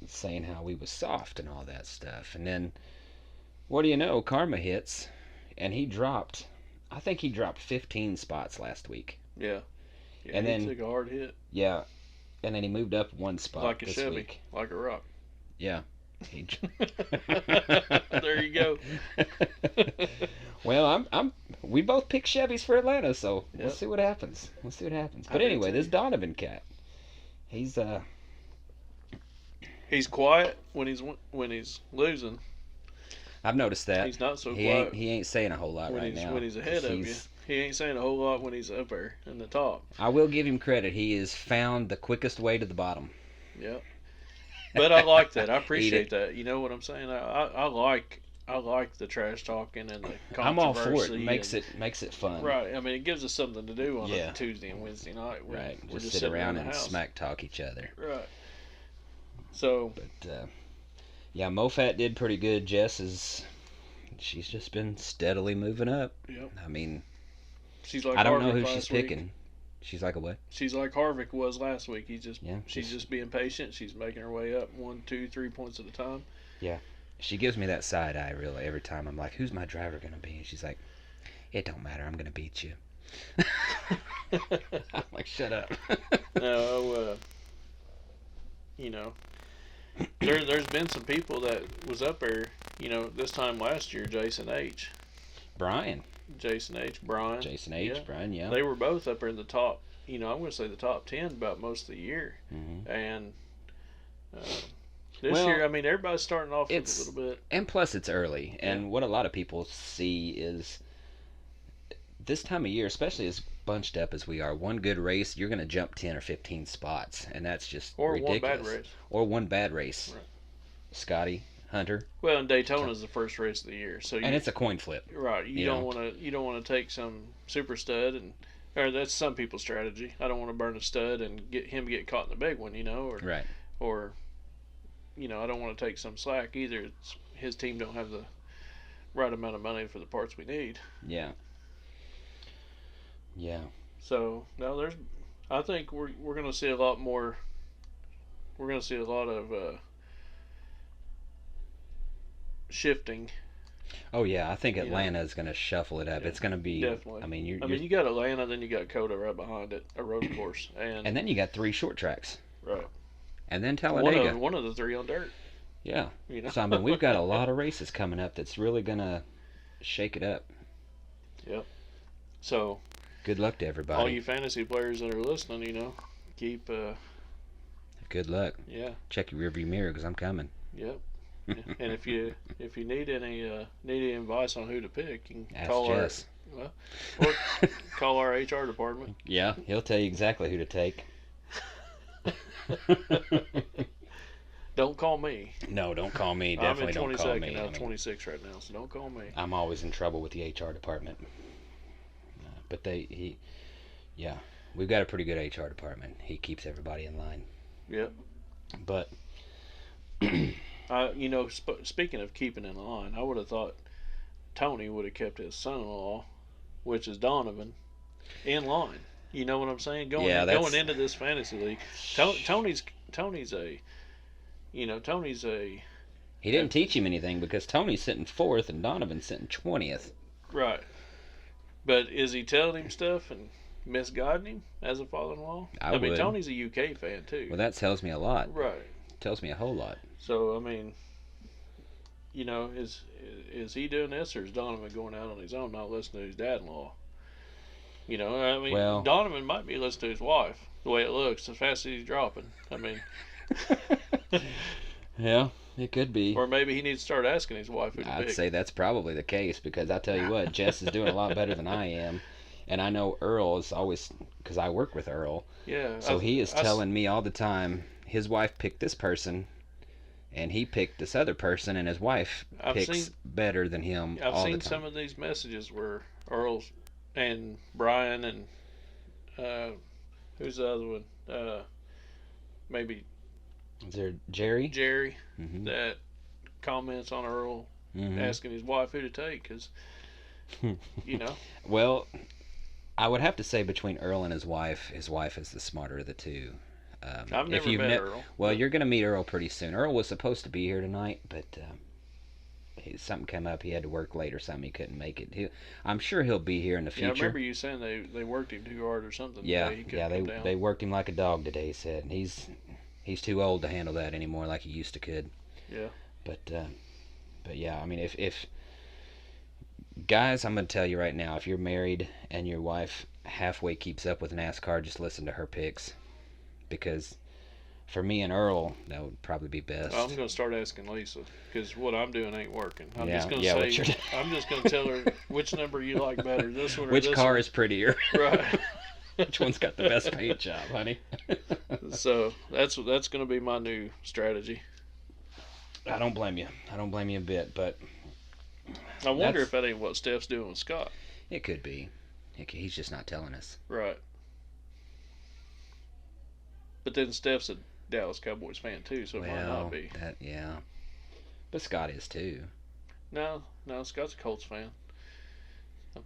saying how we was soft and all that stuff. And then, what do you know? Karma hits, and he dropped 15 spots last week. Yeah. And he took a hard hit. Yeah. And then he moved up 1 spot like a this Chevy, week. like a rock. Yeah. There you go. Well, we both picked Chevys for Atlanta, so Yep. we'll see what happens. But anyway, this Donovan cat, he's he's quiet when he's losing. I've noticed that. He's not so quiet. He ain't saying a whole lot right now. When he's ahead of you. He ain't saying a whole lot when he's up there in the top. I will give him credit. He has found the quickest way to the bottom. Yeah. But I like that. I appreciate that. You know what I'm saying? I like the trash talking and the controversy. I'm all for it. Makes it fun. Right. I mean, it gives us something to do on a Tuesday and Wednesday night. Right. We'll just sit around and smack talk each other. Right. So. But yeah, MoFat did pretty good. She's just been steadily moving up. Yep. I mean, she's like I don't know Harvick who she's picking. Week. She's like a what? She's like Harvick was last week. She's just being patient. She's making her way up 1, 2, 3 points at a time. Yeah. She gives me that side eye really every time. I'm like, who's my driver gonna be? And she's like, it don't matter. I'm gonna beat you. I'm like, shut up. No, you know. There's been some people that was up there, this time last year, Jason H. Brian. Brian. Yeah. They were both up there in the top, I'm going to say the top 10 about most of the year. Mm-hmm. And this year, I mean, everybody's starting off with a little bit. And plus it's early. And what a lot of people see is this time of year, especially as bunched up as we are, one good race, you're going to jump 10 or 15 spots. And that's just ridiculous. Or one bad race. Right. Scotty, Hunter. Well, and Daytona's the first race of the year, and it's a coin flip. Right. You don't want to take some super stud or that's some people's strategy. I don't want to burn a stud and get caught in the big one, or right. Or I don't want to take some slack either. His team don't have the right amount of money for the parts we need. Yeah. Yeah. So now I think we're going to see a lot more. We're going to see a lot of shifting. Oh yeah, I think Atlanta is going to shuffle it up. Yeah, it's going to be definitely. I mean, you got Atlanta, then you got Coda right behind it, a road course, and then you got 3 short tracks. Right. And then Talladega. One of the 3 on dirt. Yeah. So I mean, we've got a lot of races coming up that's really going to shake it up. Yep. So. Good luck to everybody. All you fantasy players that are listening, keep. Good luck. Yeah. Check your rearview mirror because I'm coming. Yep. And if you need any advice on who to pick, you can ask call Jess. Or call our HR department. Yeah, he'll tell you exactly who to take. Don't call me. No, don't call me. Definitely don't call me. I'm 26 right now, so don't call me. I'm always in trouble with the HR department. But we've got a pretty good HR department. He keeps everybody in line. Yep. But speaking of keeping in line, I would have thought Tony would have kept his son-in-law, which is Donovan, in line. You know what I'm saying? Going into this fantasy league, Tony's a. He didn't teach him anything because Tony's sitting 4th and Donovan's sitting 20th. Right. But is he telling him stuff and misguiding him as a father-in-law? I mean, Tony's a UK fan too. Well, that tells me a lot. Right. Tells me a whole lot. So I mean, is he doing this, or is Donovan going out on his own, not listening to his dad-in-law? I mean, Donovan might be listening to his wife the way it looks, as fast as he's dropping. I mean. Yeah, it could be. Or maybe he needs to start asking his wife who to pick. I'd say that's probably the case because I tell you what, Jess is doing a lot better than I am. And I know Earl is always, because I work with Earl. Yeah. So he is telling me all the time, his wife picked this person, and he picked this other person, and his wife picks better than him all the time. I've seen some of these messages where Earl's and Brian and who's the other one? Maybe. Is there Jerry? Jerry, that comments on Earl asking his wife who to take, because, Well, I would have to say between Earl and his wife is the smarter of the two. I've never met Earl. Well, you're going to meet Earl pretty soon. Earl was supposed to be here tonight, but something came up. He had to work late or something. He couldn't make it. I'm sure he'll be here in the future. Yeah, I remember you saying they worked him too hard or something. Yeah, today. They worked him like a dog today, he said. And he's too old to handle that anymore like he used to could. Yeah. But yeah, I mean, if guys, I'm gonna tell you right now, if you're married and your wife halfway keeps up with NASCAR, just listen to her picks, because for me and Earl, that would probably be best. I'm gonna start asking Lisa because what I'm doing ain't working. I'm just gonna yeah, say, I'm just gonna tell her which number you like better, this one or which this car one. is prettier. Right. Which one's got the best paint job, honey? So that's gonna be my new strategy. I don't blame you. I don't blame you a bit, but I wonder if that ain't what Steph's doing with Scott. It could be. He's just not telling us. Right. But then Steph's a Dallas Cowboys fan too, so it might not be. Yeah. But Scott is too. No, Scott's a Colts fan. I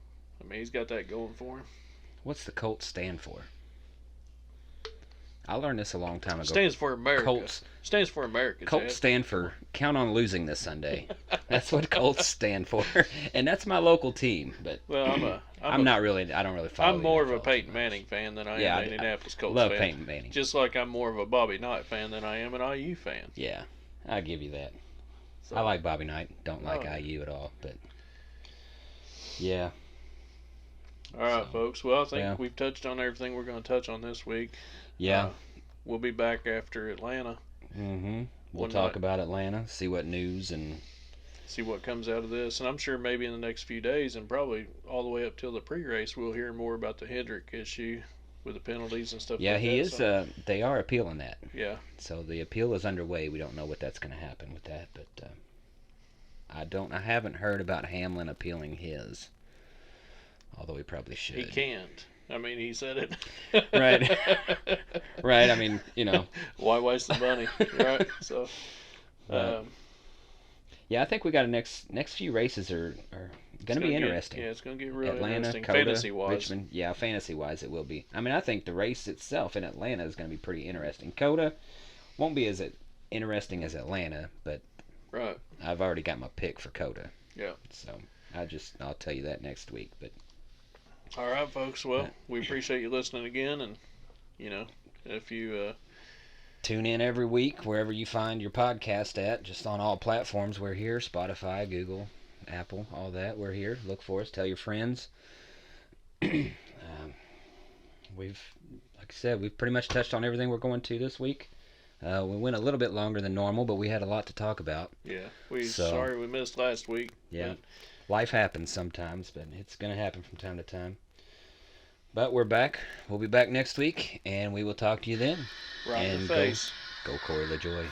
mean, he's got that going for him. What's the Colts stand for? I learned this a long time ago. Stands for America. Colts stands for America. Colts stand for count on losing this Sunday. That's what Colts stand for, and that's my local team. But well, I'm not really. I don't really follow. I'm more of a Peyton Manning fan than I am an Indianapolis Colts fan. Love Peyton Manning. Just like I'm more of a Bobby Knight fan than I am an IU fan. Yeah, I give you that. So, I like Bobby Knight. Don't like IU at all, but yeah. All right, folks. Well, I think we've touched on everything we're going to touch on this week. Yeah. We'll be back after Atlanta. Mm-hmm. We'll talk about Atlanta, see what news and see what comes out of this. And I'm sure maybe in the next few days and probably all the way up till the pre-race, we'll hear more about the Hendrick issue with the penalties and stuff. Yeah, like he that. is. So, they are appealing that. Yeah. So the appeal is underway. We don't know what that's going to happen with that, but I haven't heard about Hamlin appealing his. Although he probably should. He can't. I mean, he said it. Right. Right. I mean, why waste the money, right? So. Yeah, I think we got a next few races are going to be interesting. It's going to get really Atlanta, interesting. Coda, Fantasy-wise. Richmond. Yeah, fantasy-wise it will be. I mean, I think the race itself in Atlanta is going to be pretty interesting. Coda won't be as interesting as Atlanta, but right. I've already got my pick for Coda. Yeah. So I'll tell you that next week. But all right, folks. Well, we appreciate you listening again, and if you tune in every week wherever you find your podcast at, just on all platforms. We're here: Spotify, Google, Apple, all that. We're here. Look for us. Tell your friends. Like I said, we've pretty much touched on everything we're going to this week. We went a little bit longer than normal, but we had a lot to talk about. Yeah, sorry we missed last week. Yeah, life happens sometimes, but it's going to happen from time to time. But we're back. We'll be back next week, and we will talk to you then. Right in the face. Go Corey LaJoy.